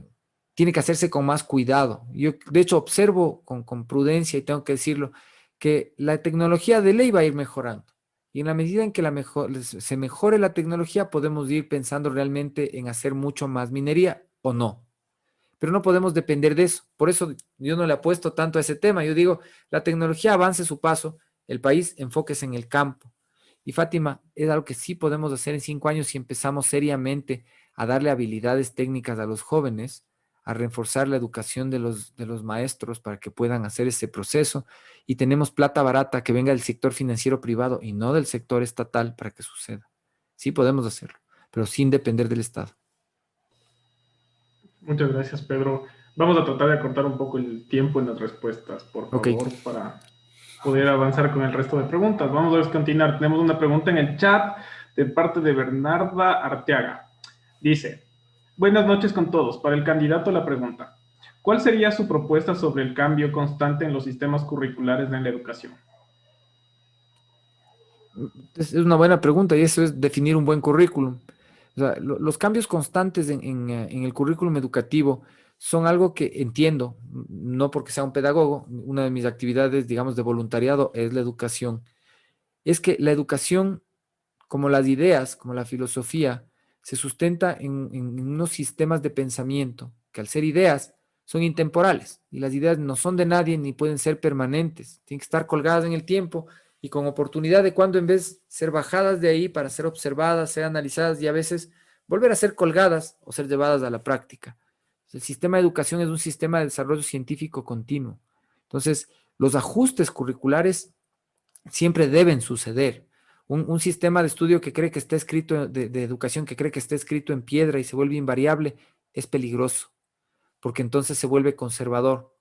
tiene que hacerse con más cuidado. Yo, de hecho, observo con prudencia, y tengo que decirlo, que la tecnología de ley va a ir mejorando. Y en la medida en que se mejore la tecnología, podemos ir pensando realmente en hacer mucho más minería o no. Pero no podemos depender de eso. Por eso yo no le apuesto tanto a ese tema. Yo digo, la tecnología avance su paso, el país enfóquese en el campo. Y Fátima, es algo que sí podemos hacer en 5 años si empezamos seriamente a darle habilidades técnicas a los jóvenes, a reforzar la educación de los maestros para que puedan hacer ese proceso. Y tenemos plata barata que venga del sector financiero privado y no del sector estatal para que suceda. Sí podemos hacerlo, pero sin depender del Estado. Muchas gracias, Pedro. Vamos a tratar de acortar un poco el tiempo en las respuestas, por favor, para poder avanzar con el resto de preguntas. Vamos a continuar. Tenemos una pregunta en el chat de parte de Bernarda Arteaga. Dice, buenas noches con todos. Para el candidato la pregunta, ¿cuál sería su propuesta sobre el cambio constante en los sistemas curriculares en la educación? Es una buena pregunta y eso es definir un buen currículum. O sea, los cambios constantes en el currículum educativo son algo que entiendo, no porque sea un pedagogo, una de mis actividades, digamos, de voluntariado es la educación. Es que la educación, como las ideas, como la filosofía, se sustenta en unos sistemas de pensamiento que al ser ideas son intemporales y las ideas no son de nadie ni pueden ser permanentes, tienen que estar colgadas en el tiempo y con oportunidad de cuando en vez ser bajadas de ahí para ser observadas, ser analizadas y a veces volver a ser colgadas o ser llevadas a la práctica. El sistema de educación es un sistema de desarrollo científico continuo. Entonces, los ajustes curriculares siempre deben suceder. Un sistema de estudio que cree que está escrito, de educación que cree que está escrito en piedra y se vuelve invariable, es peligroso, porque entonces se vuelve conservador,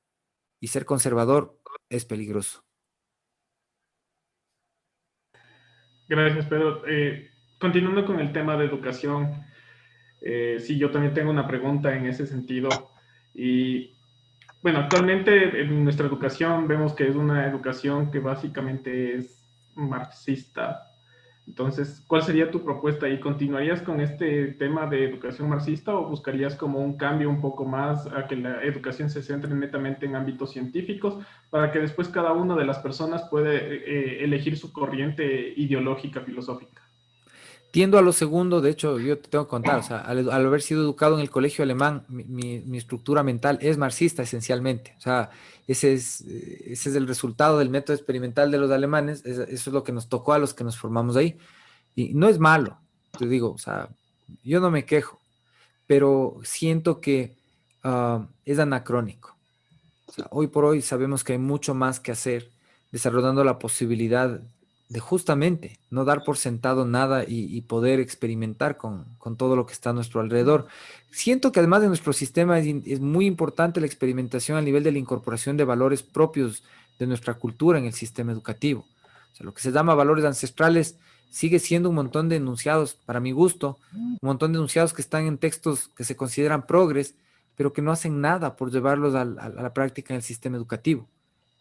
y ser conservador es peligroso. Gracias, Pedro. Continuando con el tema de educación, sí, yo también tengo una pregunta en ese sentido. Y bueno, actualmente en nuestra educación vemos que es una educación que básicamente es marxista. Entonces, ¿cuál sería tu propuesta ahí? ¿Continuarías con este tema de educación marxista o buscarías como un cambio un poco más a que la educación se centre netamente en ámbitos científicos para que después cada una de las personas puede elegir su corriente ideológica, filosófica? Tiendo a lo segundo, de hecho, yo te tengo que contar, o sea, al haber sido educado en el colegio alemán, mi estructura mental es marxista esencialmente. O sea, ese es el resultado del método experimental de los alemanes, eso es lo que nos tocó a los que nos formamos ahí. Y no es malo, te digo, o sea, yo no me quejo, pero siento que es anacrónico. O sea, hoy por hoy sabemos que hay mucho más que hacer, desarrollando la posibilidad de justamente no dar por sentado nada y poder experimentar con todo lo que está a nuestro alrededor. Siento que además de nuestro sistema es muy importante la experimentación a nivel de la incorporación de valores propios de nuestra cultura en el sistema educativo. O sea, lo que se llama valores ancestrales sigue siendo un montón de enunciados, para mi gusto, un montón de enunciados que están en textos que se consideran progres, pero que no hacen nada por llevarlos a la práctica en el sistema educativo.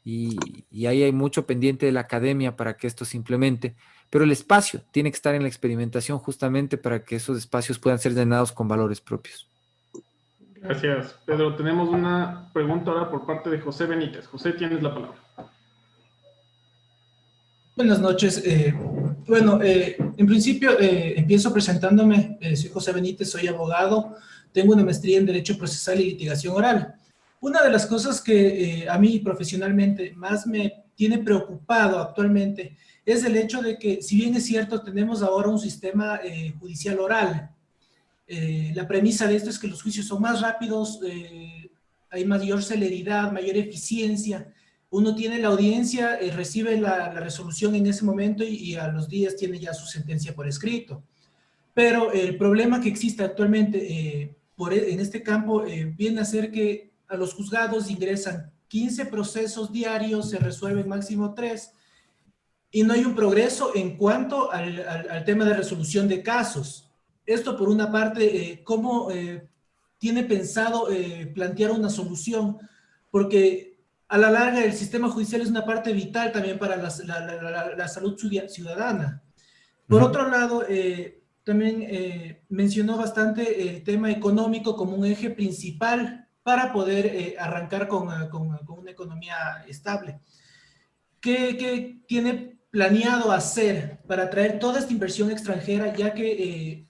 Y ahí hay mucho pendiente de la academia para que esto se implemente, pero el espacio tiene que estar en la experimentación justamente para que esos espacios puedan ser llenados con valores propios. Gracias, Pedro. Tenemos una pregunta ahora por parte de José Benítez. José, tienes la palabra. Buenas noches. En principio empiezo presentándome. Soy José Benítez, soy abogado, tengo una maestría en Derecho Procesal y Litigación Oral. Una de las cosas que a mí profesionalmente más me tiene preocupado actualmente es el hecho de que, si bien es cierto, tenemos ahora un sistema judicial oral, la premisa de esto es que los juicios son más rápidos, hay mayor celeridad, mayor eficiencia. Uno tiene la audiencia, recibe la resolución en ese momento y a los días tiene ya su sentencia por escrito. Pero el problema que existe actualmente en este campo viene a ser que a los juzgados ingresan 15 procesos diarios, se resuelven máximo 3, y no hay un progreso en cuanto al tema de resolución de casos. Esto por una parte, ¿cómo tiene pensado plantear una solución? Porque a la larga el sistema judicial es una parte vital también para la salud ciudadana. Por otro lado, también mencionó bastante el tema económico como un eje principal para poder arrancar con una economía estable. ¿Qué tiene planeado hacer para atraer toda esta inversión extranjera, ya que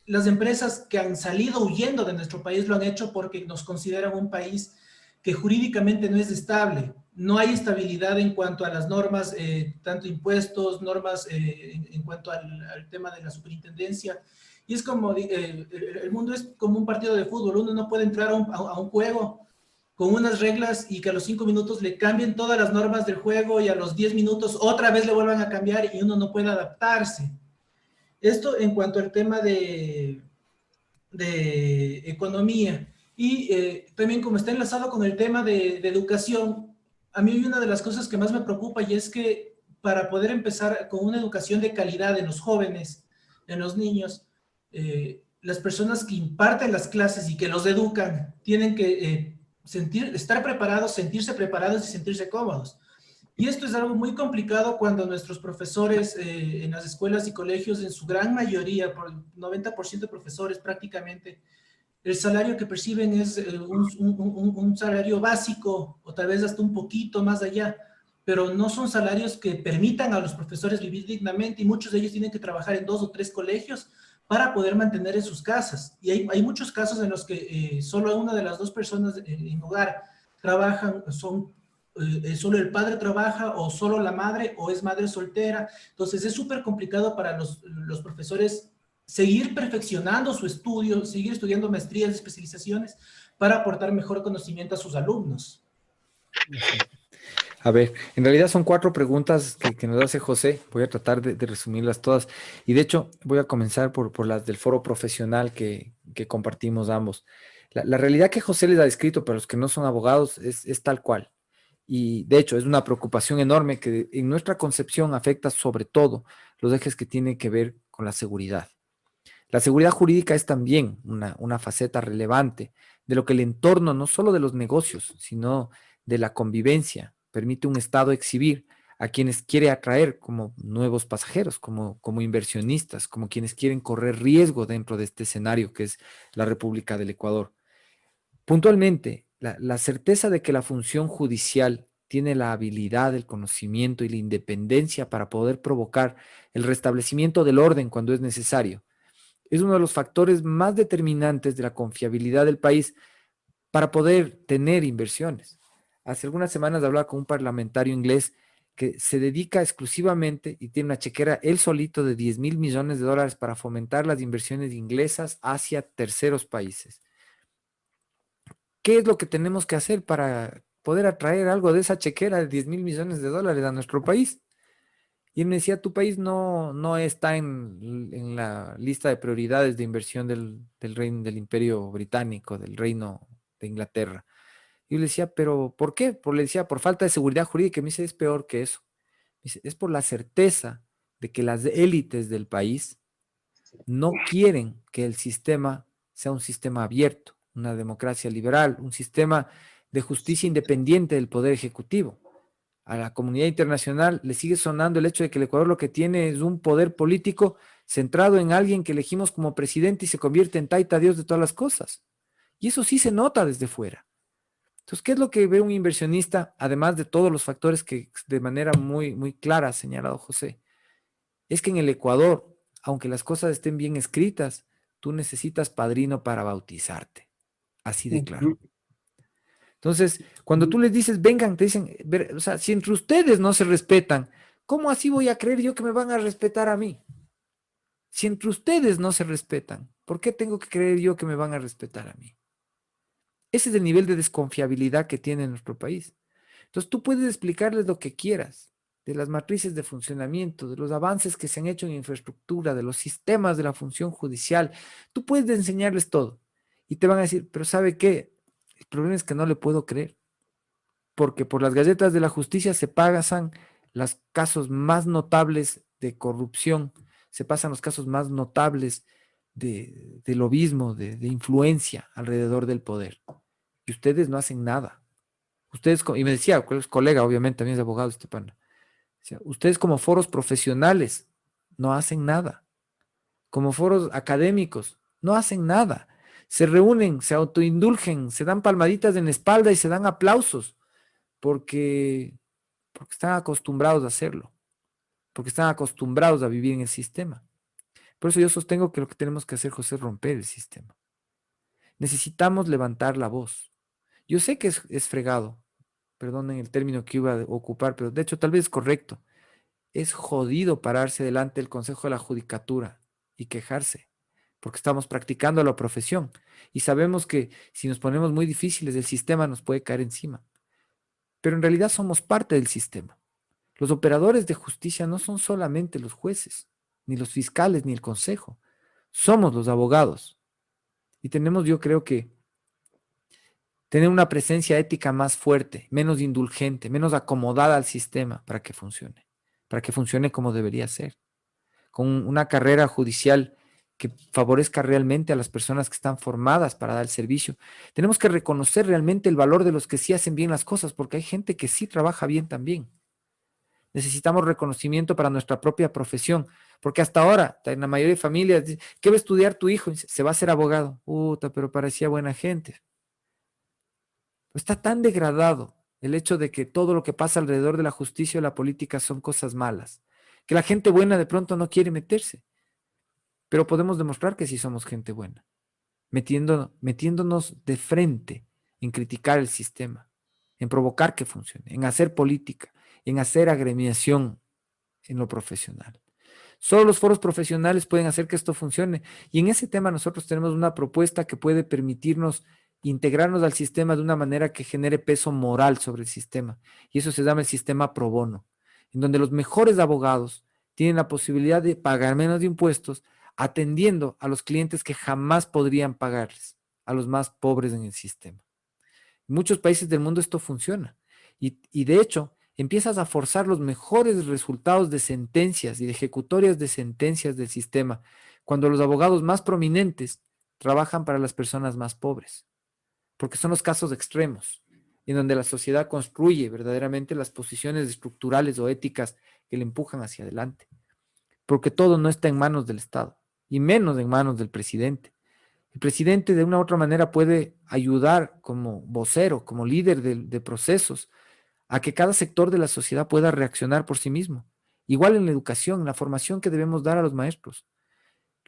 las empresas que han salido huyendo de nuestro país lo han hecho porque nos consideran un país que jurídicamente no es estable? No hay estabilidad en cuanto a las normas, tanto impuestos, normas en cuanto al tema de la superintendencia. Y es como, el mundo es como un partido de fútbol. Uno no puede entrar a un juego con unas reglas y que a los 5 minutos le cambien todas las normas del juego y a los 10 minutos otra vez le vuelvan a cambiar y uno no puede adaptarse. Esto en cuanto al tema de economía. Y también, como está enlazado con el tema de educación, a mí hay una de las cosas que más me preocupa, y es que para poder empezar con una educación de calidad en los jóvenes, en los niños, las personas que imparten las clases y que los educan tienen que estar preparados, sentirse preparados y sentirse cómodos. Y esto es algo muy complicado cuando nuestros profesores en las escuelas y colegios, en su gran mayoría, por el 90% de profesores prácticamente, el salario que perciben es un salario básico o tal vez hasta un poquito más allá, pero no son salarios que permitan a los profesores vivir dignamente, y muchos de ellos tienen que trabajar en 2 o 3 colegios para poder mantener en sus casas. Y hay muchos casos en los que solo una de las dos personas en hogar trabajan, solo el padre trabaja o solo la madre o es madre soltera. Entonces es súper complicado para los profesores seguir perfeccionando su estudio, seguir estudiando maestrías, especializaciones para aportar mejor conocimiento a sus alumnos. A ver, en realidad son 4 preguntas que nos hace José. Voy a tratar de resumirlas todas. Y de hecho, voy a comenzar por las del foro profesional que compartimos ambos. La realidad que José les ha descrito para los que no son abogados es tal cual. Y de hecho, es una preocupación enorme que en nuestra concepción afecta sobre todo los ejes que tienen que ver con la seguridad. La seguridad jurídica es también una faceta relevante de lo que el entorno, no solo de los negocios, sino de la convivencia, permite un Estado exhibir a quienes quiere atraer como nuevos pasajeros, como inversionistas, como quienes quieren correr riesgo dentro de este escenario que es la República del Ecuador. Puntualmente, la certeza de que la función judicial tiene la habilidad, el conocimiento y la independencia para poder provocar el restablecimiento del orden cuando es necesario es uno de los factores más determinantes de la confiabilidad del país para poder tener inversiones. Hace algunas semanas hablaba con un parlamentario inglés que se dedica exclusivamente y tiene una chequera él solito de 10.000 millones de dólares para fomentar las inversiones inglesas hacia terceros países. ¿Qué es lo que tenemos que hacer para poder atraer algo de esa chequera de 10.000 millones de dólares a nuestro país? Y él me decía, tu país no está en la lista de prioridades de inversión del reino, del Imperio Británico, del Reino de Inglaterra. Y yo le decía, ¿pero por qué? Le decía, por falta de seguridad jurídica. Y me dice, es peor que eso. Me dice, es por la certeza de que las élites del país no quieren que el sistema sea un sistema abierto, una democracia liberal, un sistema de justicia independiente del poder ejecutivo. A la comunidad internacional le sigue sonando el hecho de que el Ecuador lo que tiene es un poder político centrado en alguien que elegimos como presidente y se convierte en taita Dios de todas las cosas. Y eso sí se nota desde fuera. Entonces, ¿qué es lo que ve un inversionista, además de todos los factores que de manera muy clara ha señalado José? Es que en el Ecuador, aunque las cosas estén bien escritas, tú necesitas padrino para bautizarte. Así de claro. Entonces, cuando tú les dices, vengan, te dicen, o sea, si entre ustedes no se respetan, ¿cómo así voy a creer yo que me van a respetar a mí? Si entre ustedes no se respetan, ¿por qué tengo que creer yo que me van a respetar a mí? Ese es el nivel de desconfiabilidad que tiene nuestro país. Entonces, tú puedes explicarles lo que quieras de las matrices de funcionamiento, de los avances que se han hecho en infraestructura, de los sistemas de la función judicial. Tú puedes enseñarles todo y te van a decir, pero ¿sabe qué? El problema es que no le puedo creer, porque por las galletas de la justicia se pasan los casos más notables de corrupción, se pasan los casos más notables de lobismo, de influencia alrededor del poder. Y ustedes no hacen nada. Ustedes, y me decía, es colega, obviamente, también es abogado este pana. Decía, ustedes como foros profesionales no hacen nada. Como foros académicos no hacen nada. Se reúnen, se autoindulgen, se dan palmaditas en la espalda y se dan aplausos porque están acostumbrados a hacerlo, porque están acostumbrados a vivir en el sistema. Por eso yo sostengo que lo que tenemos que hacer, José, es romper el sistema. Necesitamos levantar la voz. Yo sé que es fregado, perdonen el término que iba a ocupar, pero de hecho tal vez es correcto. Es jodido pararse delante del Consejo de la Judicatura y quejarse, porque estamos practicando la profesión y sabemos que si nos ponemos muy difíciles, el sistema nos puede caer encima. Pero en realidad somos parte del sistema. Los operadores de justicia no son solamente los jueces, ni los fiscales, ni el consejo. Somos los abogados. Y tenemos, yo creo que, tener una presencia ética más fuerte, menos indulgente, menos acomodada al sistema para que funcione como debería ser, con una carrera judicial que favorezca realmente a las personas que están formadas para dar el servicio. Tenemos que reconocer realmente el valor de los que sí hacen bien las cosas, porque hay gente que sí trabaja bien también. Necesitamos reconocimiento para nuestra propia profesión, porque hasta ahora, en la mayoría de familias, ¿qué va a estudiar tu hijo? Se va a ser abogado. Puta, pero parecía buena gente. Está tan degradado el hecho de que todo lo que pasa alrededor de la justicia o la política son cosas malas, que la gente buena de pronto no quiere meterse. pero podemos demostrar que sí somos gente buena, metiéndonos de frente en criticar el sistema, en provocar que funcione, en hacer política, en hacer agremiación en lo profesional. Solo los foros profesionales pueden hacer que esto funcione. Y en ese tema nosotros tenemos una propuesta que puede permitirnos integrarnos al sistema de una manera que genere peso moral sobre el sistema. Y eso se llama el sistema pro bono, en donde los mejores abogados tienen la posibilidad de pagar menos de impuestos atendiendo a los clientes que jamás podrían pagarles, a los más pobres en el sistema. En muchos países del mundo esto funciona. Y de hecho, empiezas a forzar los mejores resultados de sentencias y de ejecutorias de sentencias del sistema cuando los abogados más prominentes trabajan para las personas más pobres, porque son los casos extremos, en donde la sociedad construye verdaderamente las posiciones estructurales o éticas que le empujan hacia adelante, porque todo no está en manos del Estado, y menos en manos del presidente. El presidente de una u otra manera puede ayudar como vocero, como líder de procesos, a que cada sector de la sociedad pueda reaccionar por sí mismo. Igual en la educación, en la formación que debemos dar a los maestros.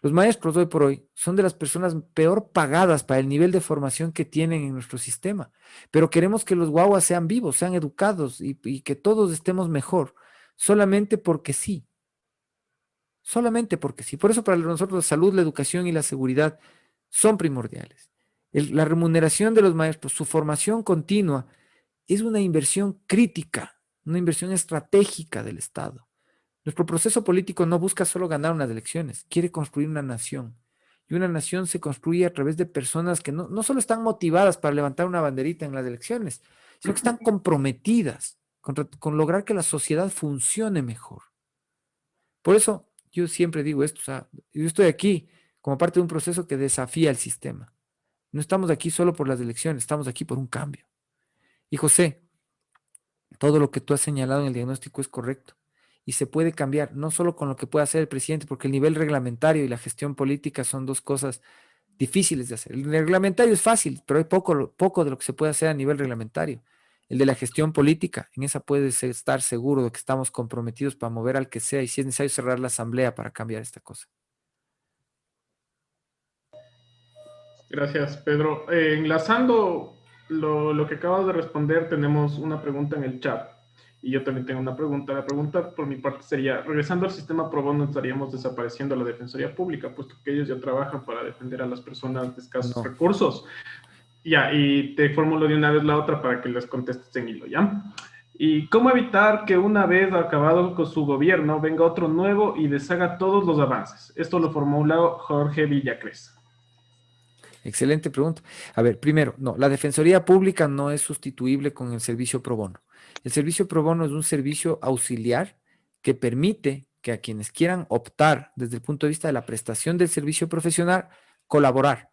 Los maestros hoy por hoy son de las personas peor pagadas para el nivel de formación que tienen en nuestro sistema, pero queremos que los guaguas sean vivos, sean educados y que todos estemos mejor, solamente porque sí. Solamente porque sí. Por eso para nosotros la salud, la educación y la seguridad son primordiales. La remuneración de los maestros, su formación continua, es una inversión crítica, una inversión estratégica del Estado. Nuestro proceso político no busca solo ganar unas elecciones, quiere construir una nación. Y una nación se construye a través de personas que no solo están motivadas para levantar una banderita en las elecciones, sino que están comprometidas con lograr que la sociedad funcione mejor. Por eso yo siempre digo esto, o sea, yo estoy aquí como parte de un proceso que desafía el sistema. No estamos aquí solo por las elecciones, estamos aquí por un cambio. Y José, todo lo que tú has señalado en el diagnóstico es correcto y se puede cambiar, no solo con lo que puede hacer el presidente, porque el nivel reglamentario y la gestión política son dos cosas difíciles de hacer. El reglamentario es fácil, pero hay poco de lo que se puede hacer a nivel reglamentario. El de la gestión política, en esa puedes estar seguro de que estamos comprometidos para mover al que sea y si es necesario cerrar la asamblea para cambiar esta cosa. Gracias, Pedro. Enlazando lo que acabas de responder, tenemos una pregunta en el chat. Y yo también tengo una pregunta. La pregunta por mi parte sería, regresando al sistema pro bono, estaríamos desapareciendo la Defensoría Pública, puesto que ellos ya trabajan para defender a las personas de escasos recursos. Ya, y te formulo de una vez la otra para que les contestes en hilo, ¿ya? ¿Y cómo evitar que una vez acabado con su gobierno venga otro nuevo y deshaga todos los avances? Esto lo formuló Jorge Villacres. Excelente pregunta. A ver, primero, no, la Defensoría Pública no es sustituible con el servicio pro bono. El servicio pro bono es un servicio auxiliar que permite que a quienes quieran optar desde el punto de vista de la prestación del servicio profesional, colaborar.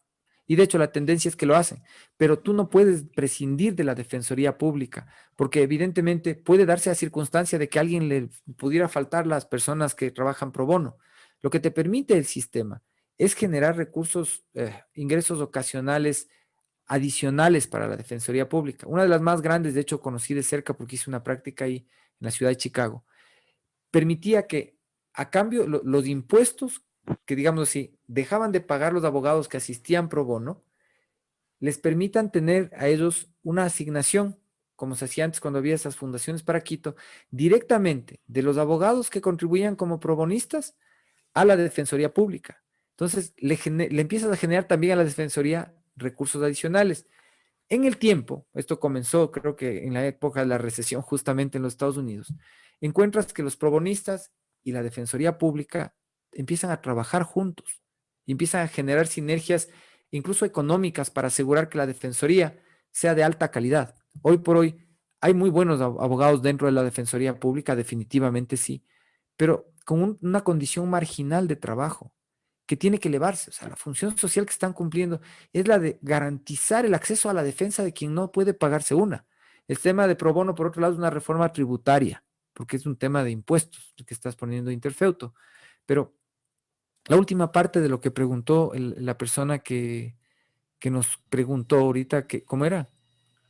Y de hecho la tendencia es que lo hacen, pero tú no puedes prescindir de la Defensoría Pública, porque evidentemente puede darse la circunstancia de que a alguien le pudiera faltar las personas que trabajan pro bono. Lo que te permite el sistema es generar recursos, ingresos ocasionales adicionales para la Defensoría Pública. Una de las más grandes, de hecho, conocí de cerca porque hice una práctica ahí en la ciudad de Chicago, permitía que a cambio los impuestos que, digamos así, dejaban de pagar los abogados que asistían pro bono, les permitan tener a ellos una asignación, como se hacía antes cuando había esas fundaciones para Quito, directamente de los abogados que contribuían como pro bonistas a la Defensoría Pública. Entonces, le empiezas a generar también a la Defensoría recursos adicionales. En el tiempo, esto comenzó creo que en la época de la recesión justamente en los Estados Unidos, encuentras que los probonistas y la Defensoría Pública empiezan a trabajar juntos y empiezan a generar sinergias incluso económicas para asegurar que la Defensoría sea de alta calidad. Hoy por hoy hay muy buenos abogados dentro de la Defensoría Pública, definitivamente sí, pero con una condición marginal de trabajo que tiene que elevarse. O sea, la función social que están cumpliendo es la de garantizar el acceso a la defensa de quien no puede pagarse una. El tema de pro bono, por otro lado, es una reforma tributaria, porque es un tema de impuestos el que estás poniendo interfeuto. Pero la última parte de lo que preguntó la persona que nos preguntó ahorita, ¿cómo era?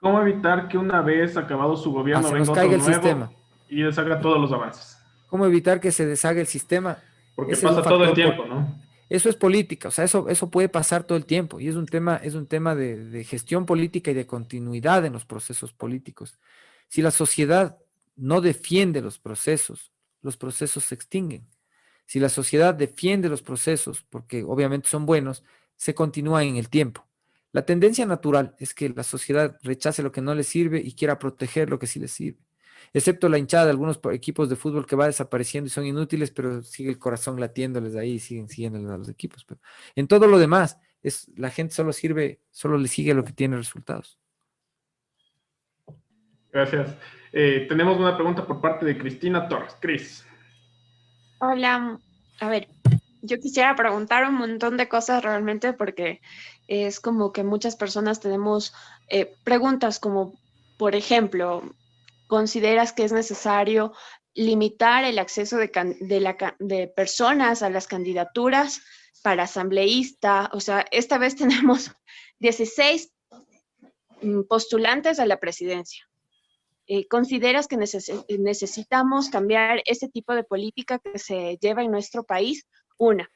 ¿Cómo evitar que una vez acabado su gobierno se venga nos caiga otro el nuevo sistema y deshaga todos los avances? ¿Cómo evitar que se deshaga el sistema? Porque Ese es pasa un todo el factor tiempo, ¿no? Eso es política, o sea, eso puede pasar todo el tiempo y es un tema de gestión política y de continuidad en los procesos políticos. Si la sociedad no defiende los procesos se extinguen. Si la sociedad defiende los procesos, porque obviamente son buenos, se continúa en el tiempo. La tendencia natural es que la sociedad rechace lo que no le sirve y quiera proteger lo que sí le sirve. Excepto la hinchada de algunos equipos de fútbol que va desapareciendo y son inútiles, pero sigue el corazón latiéndoles ahí y siguen siguiéndoles a los equipos. Pero en todo lo demás, la gente solo le sigue lo que tiene resultados. Gracias. Tenemos una pregunta por parte de Cristina Torres. Cris. Hola, a ver, yo quisiera preguntar un montón de cosas realmente porque es como que muchas personas tenemos preguntas como, por ejemplo, ¿consideras que es necesario limitar el acceso de personas a las candidaturas para asambleísta? O sea, esta vez tenemos 16 postulantes a la presidencia. ¿Consideras que necesitamos cambiar ese tipo de política que se lleva en nuestro país? Una.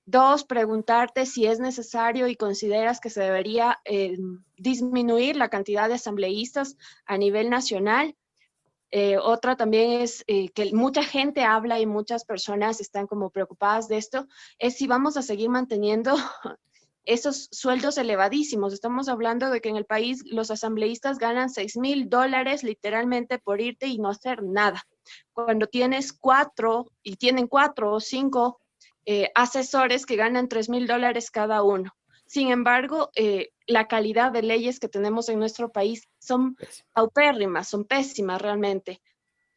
Dos, preguntarte si es necesario y consideras que se debería disminuir la cantidad de asambleístas a nivel nacional. Otra también es que mucha gente habla y muchas personas están como preocupadas de esto, es si vamos a seguir manteniendo esos sueldos elevadísimos. Estamos hablando de que en el país los asambleístas ganan $6,000 literalmente por irte y no hacer nada. Cuando tienes tienen 4 o 5 asesores que ganan $3,000 cada uno. Sin embargo, la calidad de leyes que tenemos en nuestro país son paupérrimas, son pésimas realmente.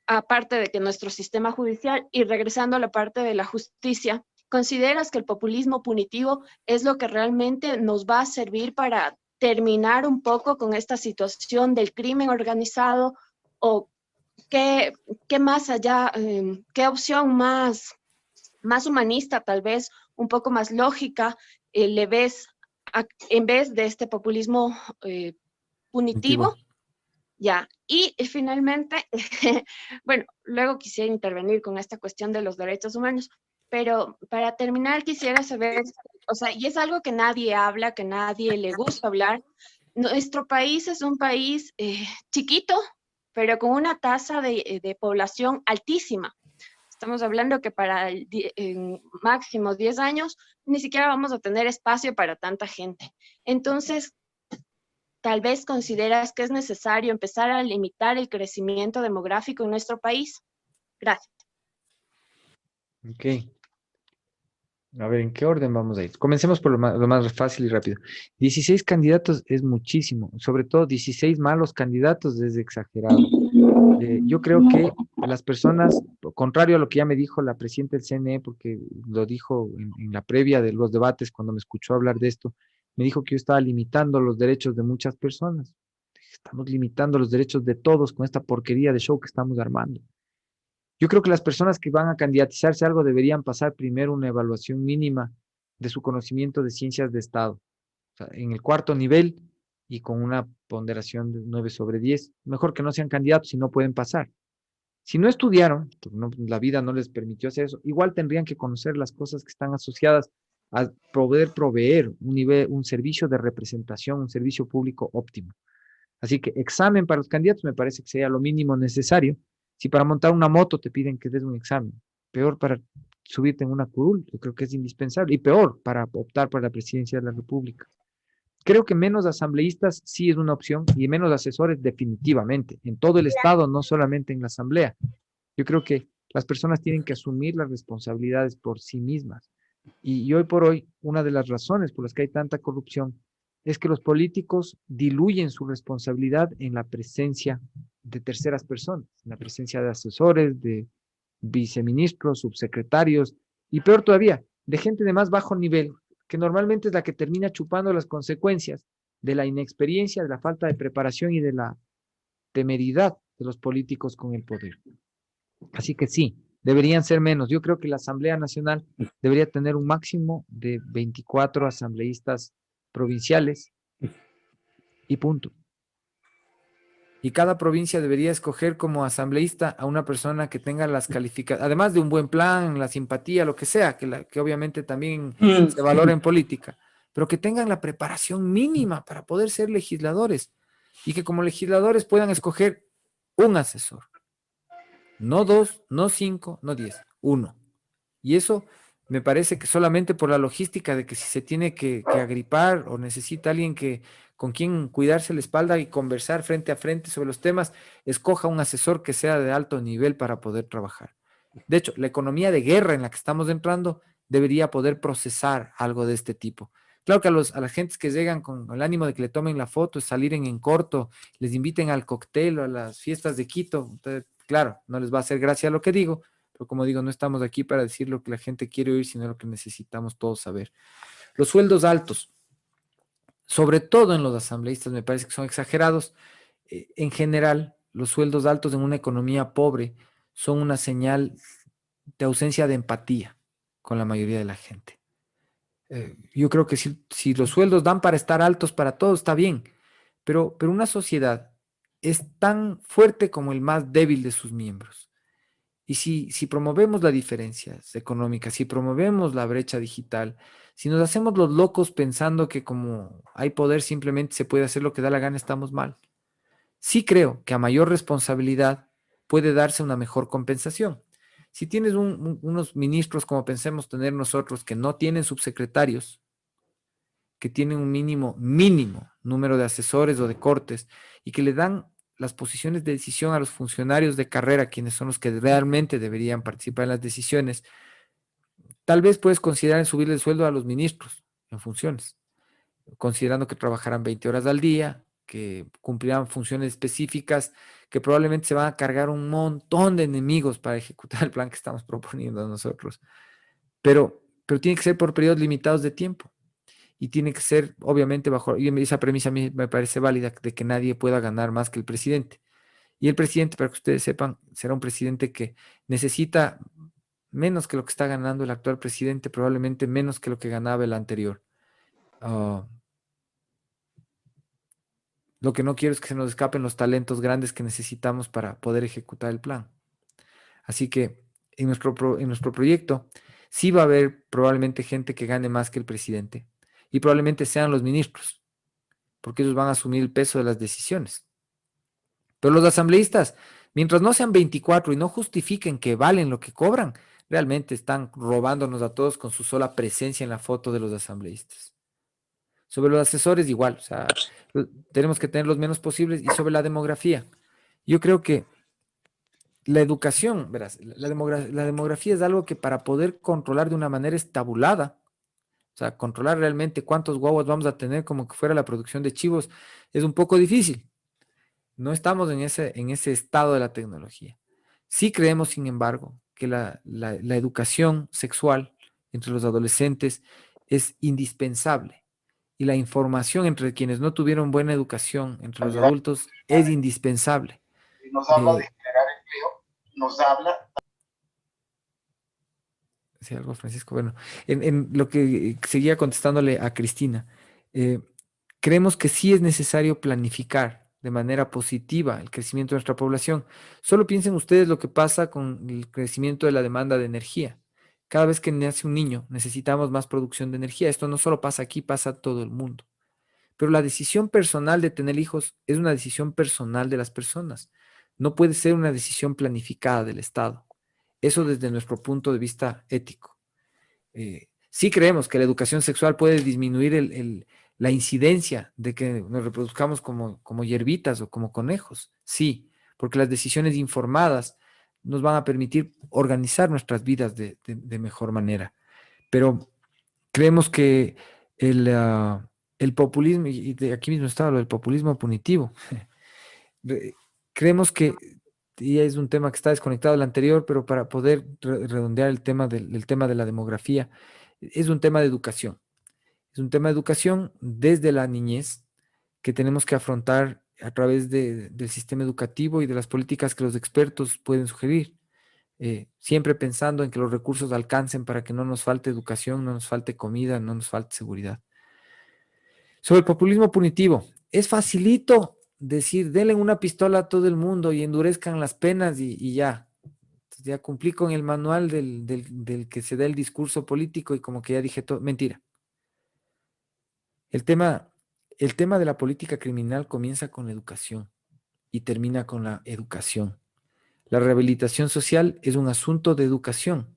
Aparte de que nuestro sistema judicial, y regresando a la parte de la justicia, ¿consideras que el populismo punitivo es lo que realmente nos va a servir para terminar un poco con esta situación del crimen organizado? ¿O qué más allá, qué opción más humanista, tal vez un poco más lógica, le ves en vez de este populismo punitivo? Ya, y finalmente, bueno, luego quisiera intervenir con esta cuestión de los derechos humanos, pero para terminar quisiera saber, o sea, y es algo que nadie habla, que nadie le gusta hablar, nuestro país es un país chiquito, pero con una tasa de población altísima. Estamos hablando que para en máximo 10 años ni siquiera vamos a tener espacio para tanta gente. Entonces, tal vez consideras que es necesario empezar a limitar el crecimiento demográfico en nuestro país. Gracias. Ok. A ver, ¿en qué orden vamos a ir? Comencemos por lo más fácil y rápido. 16 candidatos es muchísimo, sobre todo 16 malos candidatos es exagerado. Yo creo que las personas, contrario a lo que ya me dijo la presidenta del CNE, porque lo dijo en la previa de los debates, cuando me escuchó hablar de esto, me dijo que yo estaba limitando los derechos de muchas personas. Estamos limitando los derechos de todos con esta porquería de show que estamos armando. Yo creo que las personas que van a candidatizarse a algo deberían pasar primero una evaluación mínima de su conocimiento de ciencias de Estado. O sea, en el 4º nivel y con una ponderación de 9/10. Mejor que no sean candidatos si no pueden pasar. Si no estudiaron, pues no, la vida no les permitió hacer eso, igual tendrían que conocer las cosas que están asociadas a poder proveer un servicio de representación, un servicio público óptimo. Así que examen para los candidatos me parece que sería lo mínimo necesario. Si para montar una moto te piden que des un examen, peor para subirte en una curul, yo creo que es indispensable, y peor para optar por la presidencia de la República. Creo que menos asambleístas sí es una opción y menos asesores definitivamente, en todo el Estado, no solamente en la Asamblea. Yo creo que las personas tienen que asumir las responsabilidades por sí mismas. Y hoy por hoy, una de las razones por las que hay tanta corrupción es que los políticos diluyen su responsabilidad en la presencia de terceras personas, en la presencia de asesores, de viceministros, subsecretarios y peor todavía, de gente de más bajo nivel, que normalmente es la que termina chupando las consecuencias de la inexperiencia, de la falta de preparación y de la temeridad de los políticos con el poder. Así que sí, deberían ser menos. Yo creo que la Asamblea Nacional debería tener un máximo de 24 asambleístas provinciales y punto. Y cada provincia debería escoger como asambleísta a una persona que tenga las calificaciones, además de un buen plan, la simpatía, lo que sea, que obviamente también se valora en política, pero que tengan la preparación mínima para poder ser legisladores y que como legisladores puedan escoger un asesor. No 2, no 5, no 10, uno. Y eso me parece que solamente por la logística de que si se tiene que agripar o necesita alguien con quien cuidarse la espalda y conversar frente a frente sobre los temas, escoja un asesor que sea de alto nivel para poder trabajar. De hecho, la economía de guerra en la que estamos entrando debería poder procesar algo de este tipo. Claro que a las gentes que llegan con el ánimo de que le tomen la foto, salir en corto, les inviten al cóctel o a las fiestas de Quito, entonces, claro, no les va a hacer gracia lo que digo, pero como digo, no estamos aquí para decir lo que la gente quiere oír, sino lo que necesitamos todos saber. Los sueldos altos, sobre todo en los asambleístas, me parece que son exagerados. En general, los sueldos altos en una economía pobre son una señal de ausencia de empatía con la mayoría de la gente. Yo creo que si los sueldos dan para estar altos para todos, está bien, pero una sociedad es tan fuerte como el más débil de sus miembros. Y si promovemos la diferencia económica, si promovemos la brecha digital, si nos hacemos los locos pensando que como hay poder simplemente se puede hacer lo que da la gana, estamos mal. Sí creo que a mayor responsabilidad puede darse una mejor compensación. Si tienes unos ministros como pensemos tener nosotros que no tienen subsecretarios, que tienen un mínimo número de asesores o de cortes y que le dan las posiciones de decisión a los funcionarios de carrera, quienes son los que realmente deberían participar en las decisiones, tal vez puedes considerar en subirle el sueldo a los ministros en funciones, considerando que trabajarán 20 horas al día, que cumplirán funciones específicas, que probablemente se van a cargar un montón de enemigos para ejecutar el plan que estamos proponiendo nosotros. Pero tiene que ser por periodos limitados de tiempo. Y tiene que ser, obviamente, bajo esa premisa a mí me parece válida de que nadie pueda ganar más que el presidente. Y el presidente, para que ustedes sepan, será un presidente que necesita menos que lo que está ganando el actual presidente, probablemente menos que lo que ganaba el anterior. Lo que no quiero es que se nos escapen los talentos grandes que necesitamos para poder ejecutar el plan. Así que en nuestro proyecto sí va a haber probablemente gente que gane más que el presidente y probablemente sean los ministros, porque ellos van a asumir el peso de las decisiones. Pero los asambleístas, mientras no sean 24 y no justifiquen que valen lo que cobran, realmente están robándonos a todos con su sola presencia en la foto de los asambleístas. Sobre los asesores igual, o sea, tenemos que tener los menos posibles. Y sobre la demografía, yo creo que la educación, verás, la demografía es algo que para poder controlar de una manera estabulada, o sea, controlar realmente cuántos guaguas vamos a tener como que fuera la producción de chivos, es un poco difícil. No estamos en ese estado de la tecnología. Sí creemos, sin embargo, que la educación sexual entre los adolescentes es indispensable. Y la información entre quienes no tuvieron buena educación, entre los adultos, es indispensable. Nos habla de generar empleo, nos habla... Sí, algo, Francisco. Bueno, en lo que seguía contestándole a Cristina, creemos que sí es necesario planificar de manera positiva el crecimiento de nuestra población. Solo piensen ustedes lo que pasa con el crecimiento de la demanda de energía. Cada vez que nace un niño, necesitamos más producción de energía. Esto no solo pasa aquí, pasa a todo el mundo. Pero la decisión personal de tener hijos es una decisión personal de las personas. No puede ser una decisión planificada del Estado. Eso desde nuestro punto de vista ético. Sí creemos que la educación sexual puede disminuir la incidencia de que nos reproduzcamos como hierbitas o como conejos. Sí, porque las decisiones informadas nos van a permitir organizar nuestras vidas de mejor manera. Pero creemos que el populismo, y de aquí mismo está lo del populismo punitivo, creemos que, y es un tema que está desconectado del anterior, pero para poder redondear el tema tema de la demografía, es un tema de educación. Es un tema de educación desde la niñez que tenemos que afrontar a través del sistema educativo y de las políticas que los expertos pueden sugerir. Siempre pensando en que los recursos alcancen para que no nos falte educación, no nos falte comida, no nos falte seguridad. Sobre el populismo punitivo, es facilito decir, denle una pistola a todo el mundo y endurezcan las penas y ya. Entonces, ya cumplí con el manual del que se da el discurso político y como que ya dije todo. Mentira. El tema, el tema de la política criminal comienza con la educación y termina con la educación. La rehabilitación social es un asunto de educación.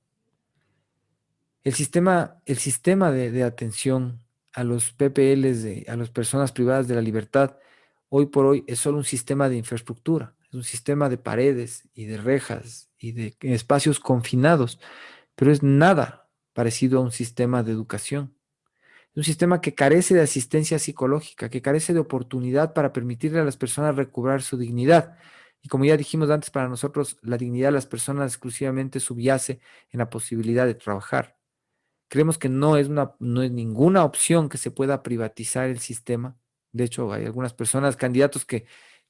El sistema de atención a los PPLs, a las personas privadas de la libertad, hoy por hoy es solo un sistema de infraestructura, es un sistema de paredes y de rejas y de espacios confinados, pero es nada parecido a un sistema de educación. Es un sistema que carece de asistencia psicológica, que carece de oportunidad para permitirle a las personas recobrar su dignidad. Y como ya dijimos antes, para nosotros la dignidad de las personas exclusivamente subyace en la posibilidad de trabajar. Creemos que no es ninguna opción que se pueda privatizar el sistema. De hecho, hay algunas personas, candidatos que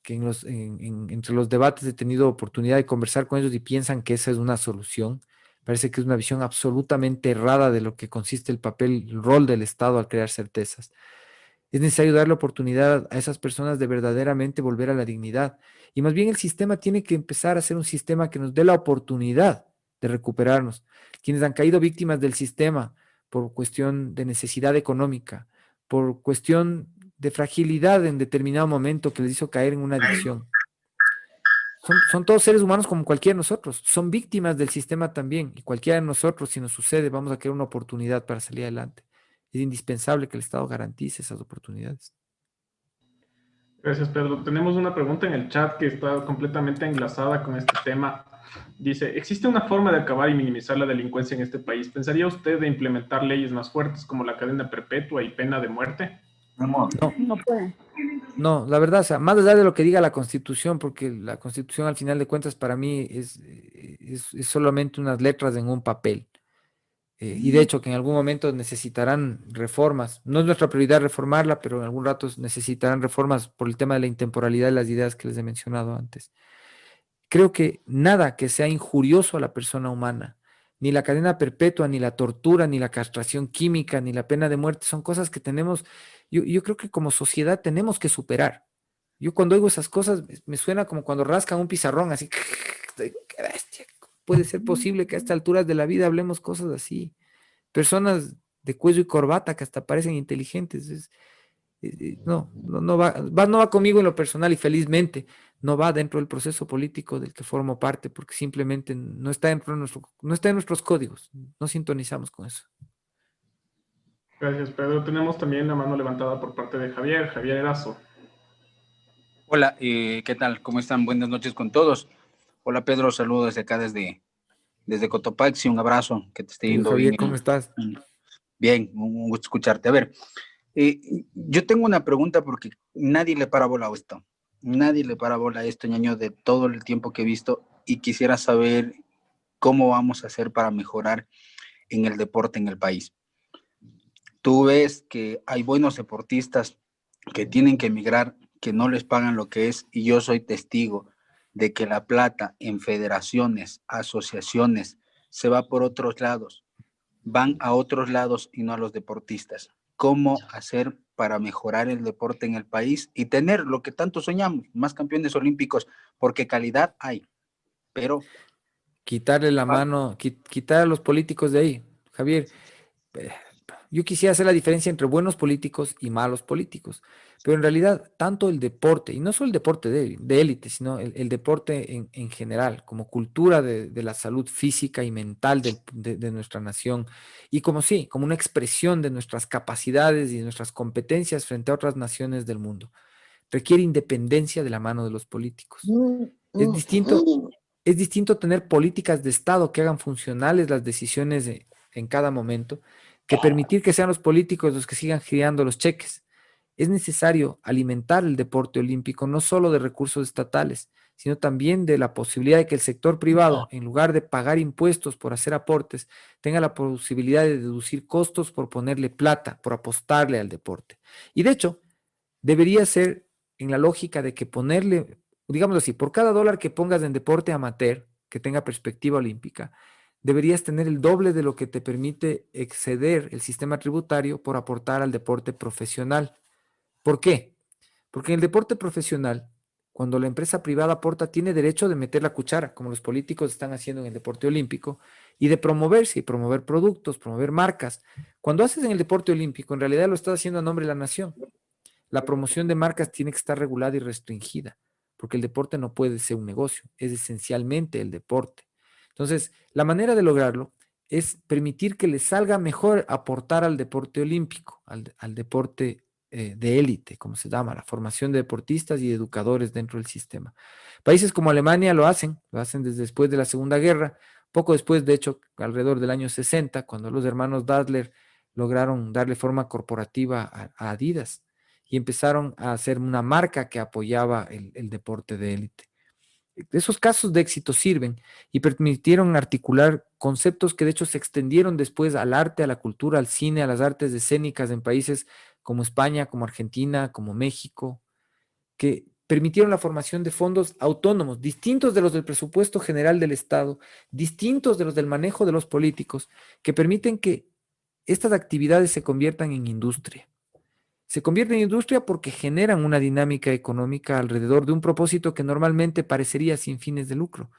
entre los debates he tenido oportunidad de conversar con ellos y piensan que esa es una solución. Parece que es una visión absolutamente errada de lo que consiste el papel, el rol del Estado al crear certezas. Es necesario darle oportunidad a esas personas de verdaderamente volver a la dignidad. Y más bien el sistema tiene que empezar a ser un sistema que nos dé la oportunidad de recuperarnos. Quienes han caído víctimas del sistema por cuestión de necesidad económica, por cuestión de fragilidad en determinado momento que les hizo caer en una adicción. Son todos seres humanos como cualquiera de nosotros. Son víctimas del sistema también. Y cualquiera de nosotros, si nos sucede, vamos a querer una oportunidad para salir adelante. Es indispensable que el Estado garantice esas oportunidades. Gracias, Pedro. Tenemos una pregunta en el chat que está completamente enlazada con este tema. Dice, ¿existe una forma de acabar y minimizar la delincuencia en este país? ¿Pensaría usted de implementar leyes más fuertes como la cadena perpetua y pena de muerte? No puede. No, la verdad, o sea, más allá de lo que diga la Constitución, porque la Constitución al final de cuentas para mí es solamente unas letras en un papel. Y de hecho que en algún momento necesitarán reformas. No es nuestra prioridad reformarla, pero en algún rato necesitarán reformas por el tema de la intemporalidad de las ideas que les he mencionado antes. Creo que nada que sea injurioso a la persona humana, ni la cadena perpetua, ni la tortura, ni la castración química, ni la pena de muerte, son cosas que tenemos, yo creo que como sociedad tenemos que superar. Yo cuando oigo esas cosas me suena como cuando rascan un pizarrón, así, qué bestia, puede ser posible que a estas alturas de la vida hablemos cosas así. Personas de cuello y corbata que hasta parecen inteligentes. No va conmigo en lo personal y felizmente no va dentro del proceso político del que formo parte porque simplemente no está no está en nuestros códigos, no sintonizamos con eso. Gracias, Pedro. Tenemos también la mano levantada por parte de Javier Erazo. Hola, ¿qué tal? ¿Cómo están? Buenas noches con todos. Hola, Pedro, saludo desde acá, desde Cotopaxi, un abrazo, que te esté yendo Javier, bien. ¿cómo estás? Bien, un gusto escucharte. A ver, yo tengo una pregunta porque nadie le para bola a esto. Nadie le para bola a esto, ñaño, de todo el tiempo que he visto y quisiera saber cómo vamos a hacer para mejorar en el deporte en el país. Tú ves que hay buenos deportistas que tienen que emigrar, que no les pagan lo que es, y yo soy testigo de que la plata en federaciones, asociaciones, se va por otros lados, van a otros lados y no a los deportistas. ¿Cómo hacer para mejorar el deporte en el país y tener lo que tanto soñamos, más campeones olímpicos? Porque calidad hay, pero... Quitarle la mano, quitar a los políticos de ahí. Javier, yo quisiera hacer la diferencia entre buenos políticos y malos políticos, pero en realidad tanto el deporte, y no solo el deporte de élite, sino el deporte en general, como cultura de la salud física y mental de nuestra nación, y como sí, como una expresión de nuestras capacidades y nuestras competencias frente a otras naciones del mundo, requiere independencia de la mano de los políticos. Es distinto tener políticas de Estado que hagan funcionales las decisiones en cada momento, que permitir que sean los políticos los que sigan girando los cheques. Es necesario alimentar el deporte olímpico no solo de recursos estatales, sino también de la posibilidad de que el sector privado, en lugar de pagar impuestos por hacer aportes, tenga la posibilidad de deducir costos por ponerle plata, por apostarle al deporte. Y de hecho, debería ser en la lógica de que ponerle, digamos así, por cada dólar que pongas en deporte amateur, que tenga perspectiva olímpica, deberías tener el doble de lo que te permite exceder el sistema tributario por aportar al deporte profesional. ¿Por qué? Porque en el deporte profesional, cuando la empresa privada aporta, tiene derecho de meter la cuchara, como los políticos están haciendo en el deporte olímpico, y de promoverse y promover productos, promover marcas. Cuando haces en el deporte olímpico, en realidad lo estás haciendo a nombre de la nación. La promoción de marcas tiene que estar regulada y restringida, porque el deporte no puede ser un negocio, es esencialmente el deporte. Entonces, la manera de lograrlo es permitir que le salga mejor aportar al deporte olímpico, al deporte de élite, como se llama, la formación de deportistas y educadores dentro del sistema. Países como Alemania lo hacen desde después de la Segunda Guerra, poco después, de hecho, alrededor del año 60, cuando los hermanos Dassler lograron darle forma corporativa a Adidas y empezaron a hacer una marca que apoyaba el deporte de élite. Esos casos de éxito sirven y permitieron articular conceptos que de hecho se extendieron después al arte, a la cultura, al cine, a las artes escénicas en países como España, como Argentina, como México, que permitieron la formación de fondos autónomos, distintos de los del presupuesto general del Estado, distintos de los del manejo de los políticos, que permiten que estas actividades se conviertan en industria. Se convierten en industria porque generan una dinámica económica alrededor de un propósito que normalmente parecería sin fines de lucro,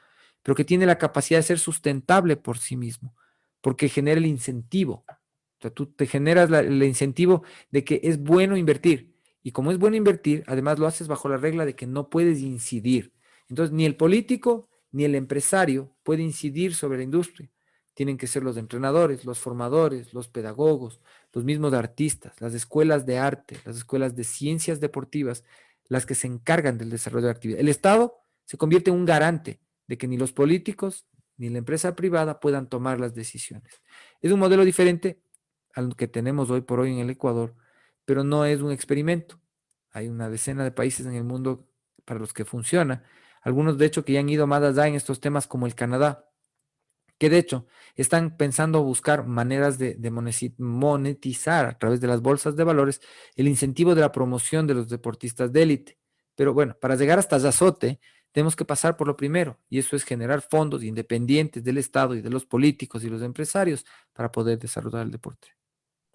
pero que tiene la capacidad de ser sustentable por sí mismo, porque genera el incentivo. O sea, tú te generas el incentivo de que es bueno invertir. Y como es bueno invertir, además lo haces bajo la regla de que no puedes incidir. Entonces, ni el político ni el empresario puede incidir sobre la industria. Tienen que ser los entrenadores, los formadores, los pedagogos, los mismos artistas, las escuelas de arte, las escuelas de ciencias deportivas, las que se encargan del desarrollo de la actividad. El Estado se convierte en un garante de que ni los políticos ni la empresa privada puedan tomar las decisiones. Es un modelo diferente al que tenemos hoy por hoy en el Ecuador, pero no es un experimento. Hay una decena de países en el mundo para los que funciona. Algunos, de hecho, que ya han ido más allá en estos temas, como el Canadá, que de hecho están pensando buscar maneras de monetizar a través de las bolsas de valores el incentivo de la promoción de los deportistas de élite. Pero bueno, para llegar hasta Yazote, tenemos que pasar por lo primero, y eso es generar fondos independientes del Estado y de los políticos y los empresarios para poder desarrollar el deporte.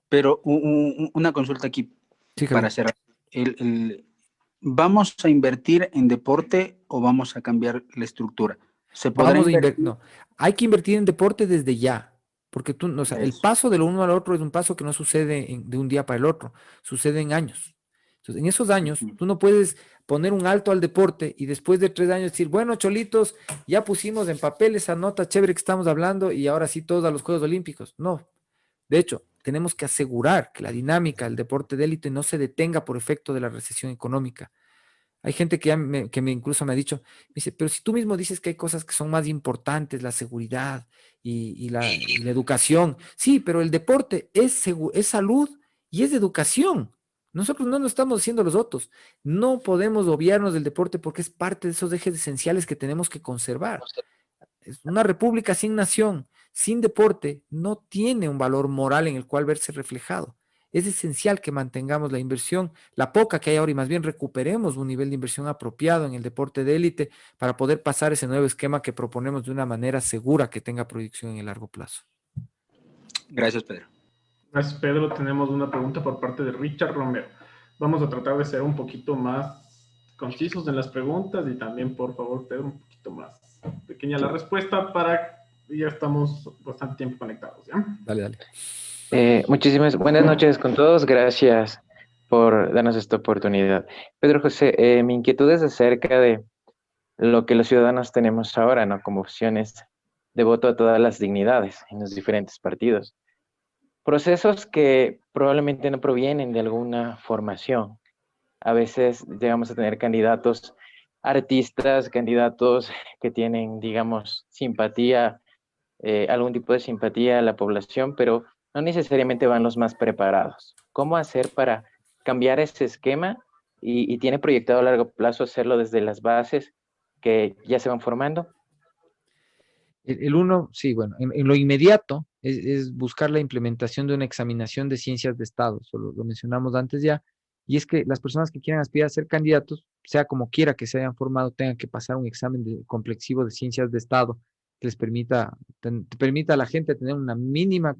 Pero una consulta aquí Sí, para cerrar. ¿Vamos a invertir en deporte o vamos a cambiar la estructura? ¿Se podrá Vamos a invertir? no, hay que invertir en deporte desde ya, porque tú, o sea, el Eso. paso de lo uno al otro es un paso que no sucede de un día para el otro, sucede en años. Entonces, en esos años, tú no puedes poner un alto al deporte y después de 3 años decir, bueno, cholitos, ya pusimos en papel esa nota chévere que estamos hablando y ahora sí todos a los Juegos Olímpicos. No, de hecho, tenemos que asegurar que la dinámica del deporte de élite no se detenga por efecto de la recesión económica. Hay gente que incluso me ha dicho, me dice, pero si tú mismo dices que hay cosas que son más importantes, la seguridad y la educación. Sí, pero el deporte es salud y es educación. Nosotros no nos estamos haciendo los otros. No podemos obviarnos del deporte porque es parte de esos ejes esenciales que tenemos que conservar. Una república sin nación, sin deporte, no tiene un valor moral en el cual verse reflejado. Es esencial que mantengamos la inversión, la poca que hay ahora, y más bien recuperemos un nivel de inversión apropiado en el deporte de élite para poder pasar ese nuevo esquema que proponemos de una manera segura que tenga proyección en el largo plazo. Gracias, Pedro. Gracias, Pedro. Tenemos una pregunta por parte de Richard Romero. Vamos a tratar de ser un poquito más concisos en las preguntas y también, por favor, Pedro, un poquito más pequeña la respuesta para ya estamos bastante tiempo conectados, ¿ya? Dale. Muchísimas buenas noches con todos. Gracias por darnos esta oportunidad. Pedro José, mi inquietud es acerca de lo que los ciudadanos tenemos ahora, ¿no? Como opciones de voto a todas las dignidades en los diferentes partidos. Procesos que probablemente no provienen de alguna formación. A veces llegamos a tener candidatos artistas, candidatos que tienen, digamos, simpatía, algún tipo de simpatía a la población, pero no necesariamente van los más preparados. ¿Cómo hacer para cambiar ese esquema y tiene proyectado a largo plazo hacerlo desde las bases que ya se van formando? Sí, bueno, en lo inmediato es buscar la implementación de una examinación de ciencias de Estado, eso lo mencionamos antes ya, y es que las personas que quieran aspirar a ser candidatos, sea como quiera que se hayan formado, tengan que pasar un examen complexivo de ciencias de Estado que les permita a la gente tener una mínima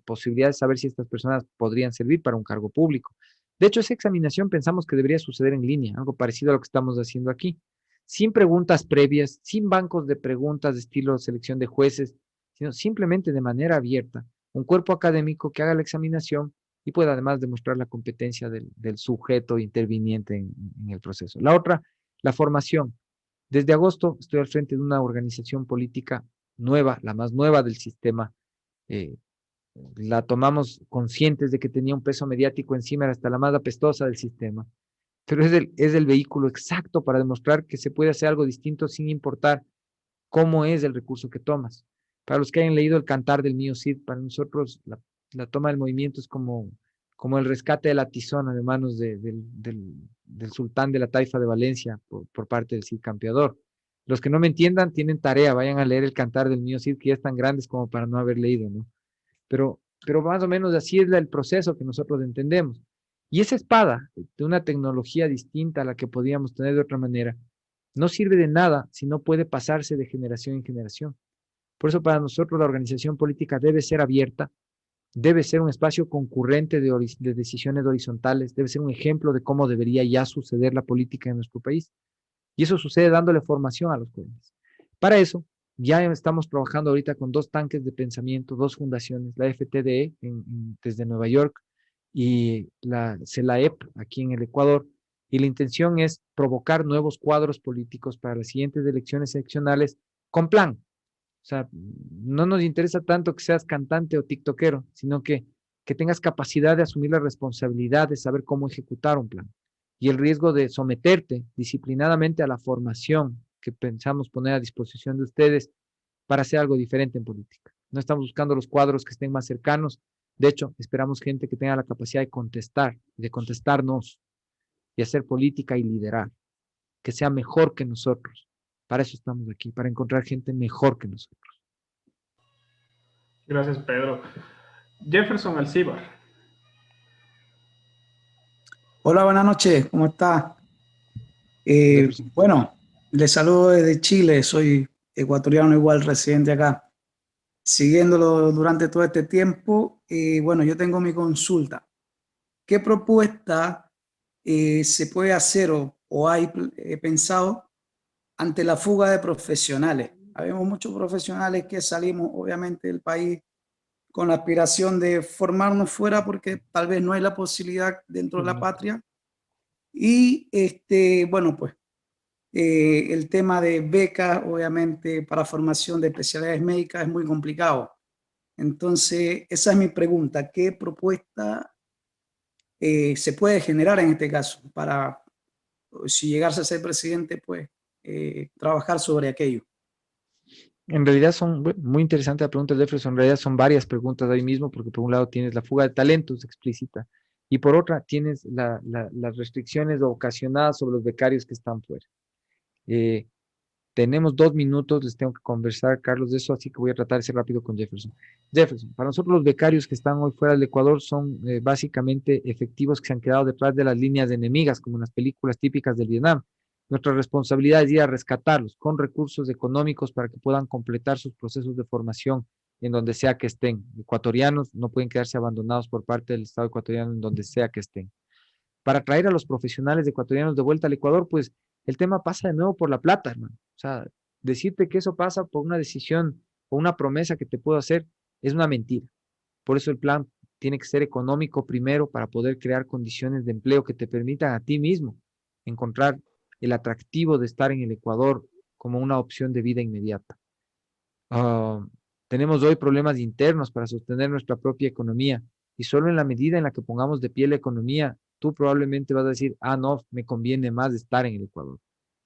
posibilidad de saber si estas personas podrían servir para un cargo público. De hecho, esa examinación pensamos que debería suceder en línea, algo parecido a lo que estamos haciendo aquí, sin preguntas previas, sin bancos de preguntas de estilo selección de jueces, sino simplemente de manera abierta, un cuerpo académico que haga la examinación y pueda además demostrar la competencia del sujeto interviniente en el proceso. La otra, la formación. Desde agosto estoy al frente de una organización política nueva, la más nueva del sistema. La tomamos conscientes de que tenía un peso mediático encima, era hasta la más apestosa del sistema, pero es el vehículo exacto para demostrar que se puede hacer algo distinto sin importar cómo es el recurso que tomas. Para los que hayan leído El Cantar del Mío Cid, para nosotros la toma del movimiento es como el rescate de la tizona de manos del sultán de la Taifa de Valencia por parte del Cid Campeador. Los que no me entiendan tienen tarea, vayan a leer El Cantar del Mío Cid, que ya están grandes como para no haber leído, ¿no? Pero más o menos así es el proceso que nosotros entendemos. Y esa espada, de una tecnología distinta a la que podíamos tener de otra manera, no sirve de nada si no puede pasarse de generación en generación. Por eso para nosotros la organización política debe ser abierta, debe ser un espacio concurrente de decisiones horizontales, debe ser un ejemplo de cómo debería ya suceder la política en nuestro país. Y eso sucede dándole formación a los jóvenes. Para eso, ya estamos trabajando ahorita con 2 tanques de pensamiento, 2 fundaciones, la FTDE desde Nueva York y la CELAEP aquí en el Ecuador, y la intención es provocar nuevos cuadros políticos para las siguientes elecciones seccionales con plan. O sea, no nos interesa tanto que seas cantante o tiktokero, sino que tengas capacidad de asumir la responsabilidad de saber cómo ejecutar un plan y el riesgo de someterte disciplinadamente a la formación que pensamos poner a disposición de ustedes para hacer algo diferente en política. No estamos buscando los cuadros que estén más cercanos. De hecho, esperamos gente que tenga la capacidad de contestar, de contestarnos y hacer política y liderar, que sea mejor que nosotros. Para eso estamos aquí, para encontrar gente mejor que nosotros. Gracias, Pedro. Jefferson Alcibar. Hola, buenas noches, ¿cómo está? Bueno, les saludo desde Chile, soy ecuatoriano igual, residente acá, siguiéndolo durante todo este tiempo. Bueno, yo tengo mi consulta. ¿Qué propuesta se puede hacer o hay pensado ante la fuga de profesionales? Habemos muchos profesionales que salimos obviamente del país con la aspiración de formarnos fuera porque tal vez no hay la posibilidad dentro de la patria. Y bueno, pues el tema de becas, obviamente, para formación de especialidades médicas es muy complicado. Entonces, esa es mi pregunta. ¿Qué propuesta se puede generar en este caso para, si llegase a ser presidente, pues trabajar sobre aquello? En realidad son muy interesantes las preguntas de Jefferson. En realidad son varias preguntas ahí mismo, porque por un lado tienes la fuga de talentos explícita y por otra tienes las restricciones ocasionadas sobre los becarios que están fuera. Tenemos 2 minutos, les tengo que conversar, Carlos, de eso, así que voy a tratar de ser rápido con Jefferson. Jefferson, para nosotros los becarios que están hoy fuera del Ecuador son básicamente efectivos que se han quedado detrás de las líneas enemigas, como en las películas típicas del Vietnam. Nuestra responsabilidad es ir a rescatarlos con recursos económicos para que puedan completar sus procesos de formación en donde sea que estén. Ecuatorianos no pueden quedarse abandonados por parte del Estado ecuatoriano en donde sea que estén. Para traer a los profesionales ecuatorianos de vuelta al Ecuador, pues el tema pasa de nuevo por la plata, hermano. O sea, decirte que eso pasa por una decisión o una promesa que te puedo hacer es una mentira. Por eso el plan tiene que ser económico primero para poder crear condiciones de empleo que te permitan a ti mismo encontrar el atractivo de estar en el Ecuador como una opción de vida inmediata. Tenemos hoy problemas internos para sostener nuestra propia economía y solo en la medida en la que pongamos de pie la economía, tú probablemente vas a decir, no, me conviene más estar en el Ecuador.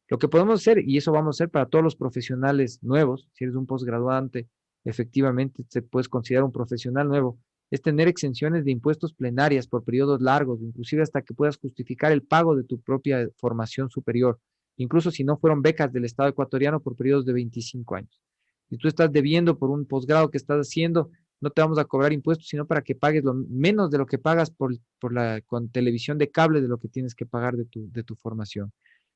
Lo que podemos hacer, y eso vamos a hacer para todos los profesionales nuevos, si eres un postgraduante, efectivamente te puedes considerar un profesional nuevo, es tener exenciones de impuestos plenarias por periodos largos, inclusive hasta que puedas justificar el pago de tu propia formación superior, incluso si no fueron becas del Estado ecuatoriano por periodos de 25 años. Si tú estás debiendo por un posgrado que estás haciendo, no te vamos a cobrar impuestos, sino para que pagues lo menos de lo que pagas con televisión de cable de lo que tienes que pagar de tu formación.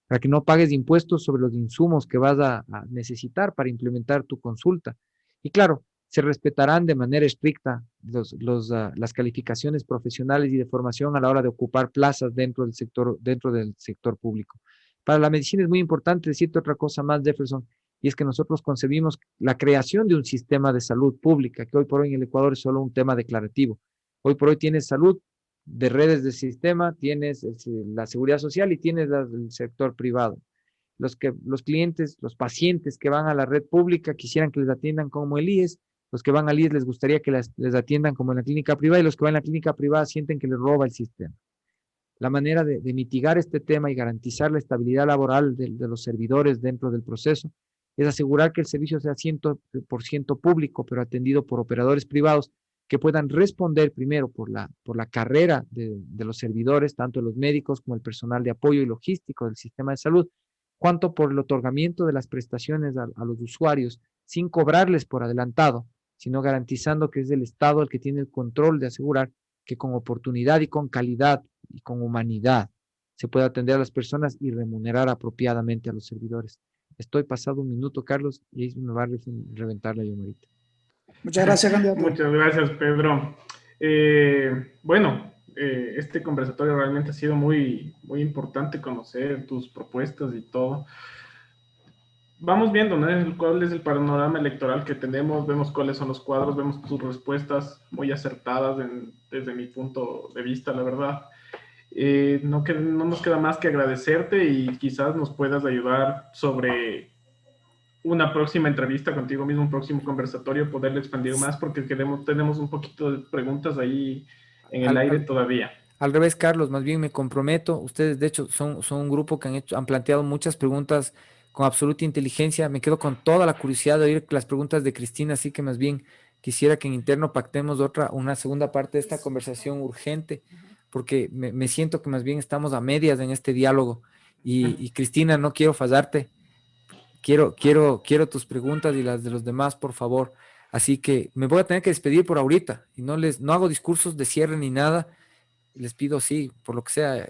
Para que no pagues impuestos sobre los insumos que vas a necesitar para implementar tu consulta. Y claro, se respetarán de manera estricta las calificaciones profesionales y de formación a la hora de ocupar plazas dentro del sector público. Para la medicina es muy importante decirte otra cosa más, Jefferson, y es que nosotros concebimos la creación de un sistema de salud pública, que hoy por hoy en el Ecuador es solo un tema declarativo. Hoy por hoy tienes salud de redes de sistema, tienes la seguridad social y tienes el sector privado. Los clientes, los pacientes que van a la red pública quisieran que les atiendan como el IES, los que van al IES les gustaría que les atiendan como en la clínica privada y los que van a la clínica privada sienten que les roba el sistema. La manera de mitigar este tema y garantizar la estabilidad laboral de los servidores dentro del proceso es asegurar que el servicio sea 100% público, pero atendido por operadores privados que puedan responder primero por la carrera de los servidores, tanto los médicos como el personal de apoyo y logístico del sistema de salud, cuanto por el otorgamiento de las prestaciones a los usuarios sin cobrarles por adelantado, sino garantizando que es el Estado el que tiene el control de asegurar que con oportunidad y con calidad y con humanidad se pueda atender a las personas y remunerar apropiadamente a los servidores. Estoy pasado un minuto, Carlos, y ahí me va a reventar la llamadita. Muchas gracias, candidato. Muchas gracias, Pedro. Este conversatorio realmente ha sido muy, muy importante conocer tus propuestas y todo. Vamos viendo, ¿no?, cuál es el panorama electoral que tenemos, vemos cuáles son los cuadros, vemos tus respuestas muy acertadas desde mi punto de vista, la verdad. No nos queda más que agradecerte y quizás nos puedas ayudar sobre una próxima entrevista contigo mismo, un próximo conversatorio, poderle expandir más, porque tenemos un poquito de preguntas ahí en el aire todavía. Al revés, Carlos, más bien me comprometo. Ustedes, de hecho, son un grupo que han planteado muchas preguntas con absoluta inteligencia. Me quedo con toda la curiosidad de oír las preguntas de Cristina, así que más bien quisiera que en interno pactemos una segunda parte de esta conversación urgente, porque me siento que más bien estamos a medias en este diálogo. Y Cristina, no quiero fallarte. Quiero tus preguntas y las de los demás, por favor. Así que me voy a tener que despedir por ahorita y no hago discursos de cierre ni nada. Les pido, sí, por lo que sea,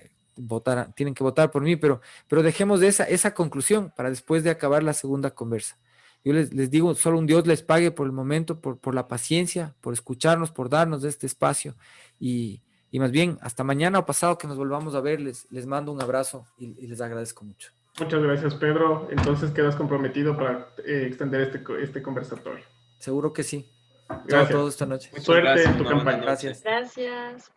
tienen que votar por mí, pero dejemos de esa conclusión para después de acabar la segunda conversa. Yo les digo, solo un Dios les pague por el momento, por la paciencia, por escucharnos, por darnos este espacio y más bien hasta mañana o pasado que nos volvamos a ver, les mando un abrazo y les agradezco mucho. Muchas gracias, Pedro. Entonces quedas comprometido para extender este conversatorio. Seguro que sí. Gracias. Chao a todos esta noche. Suerte en tu campaña. Gracias. Gracias.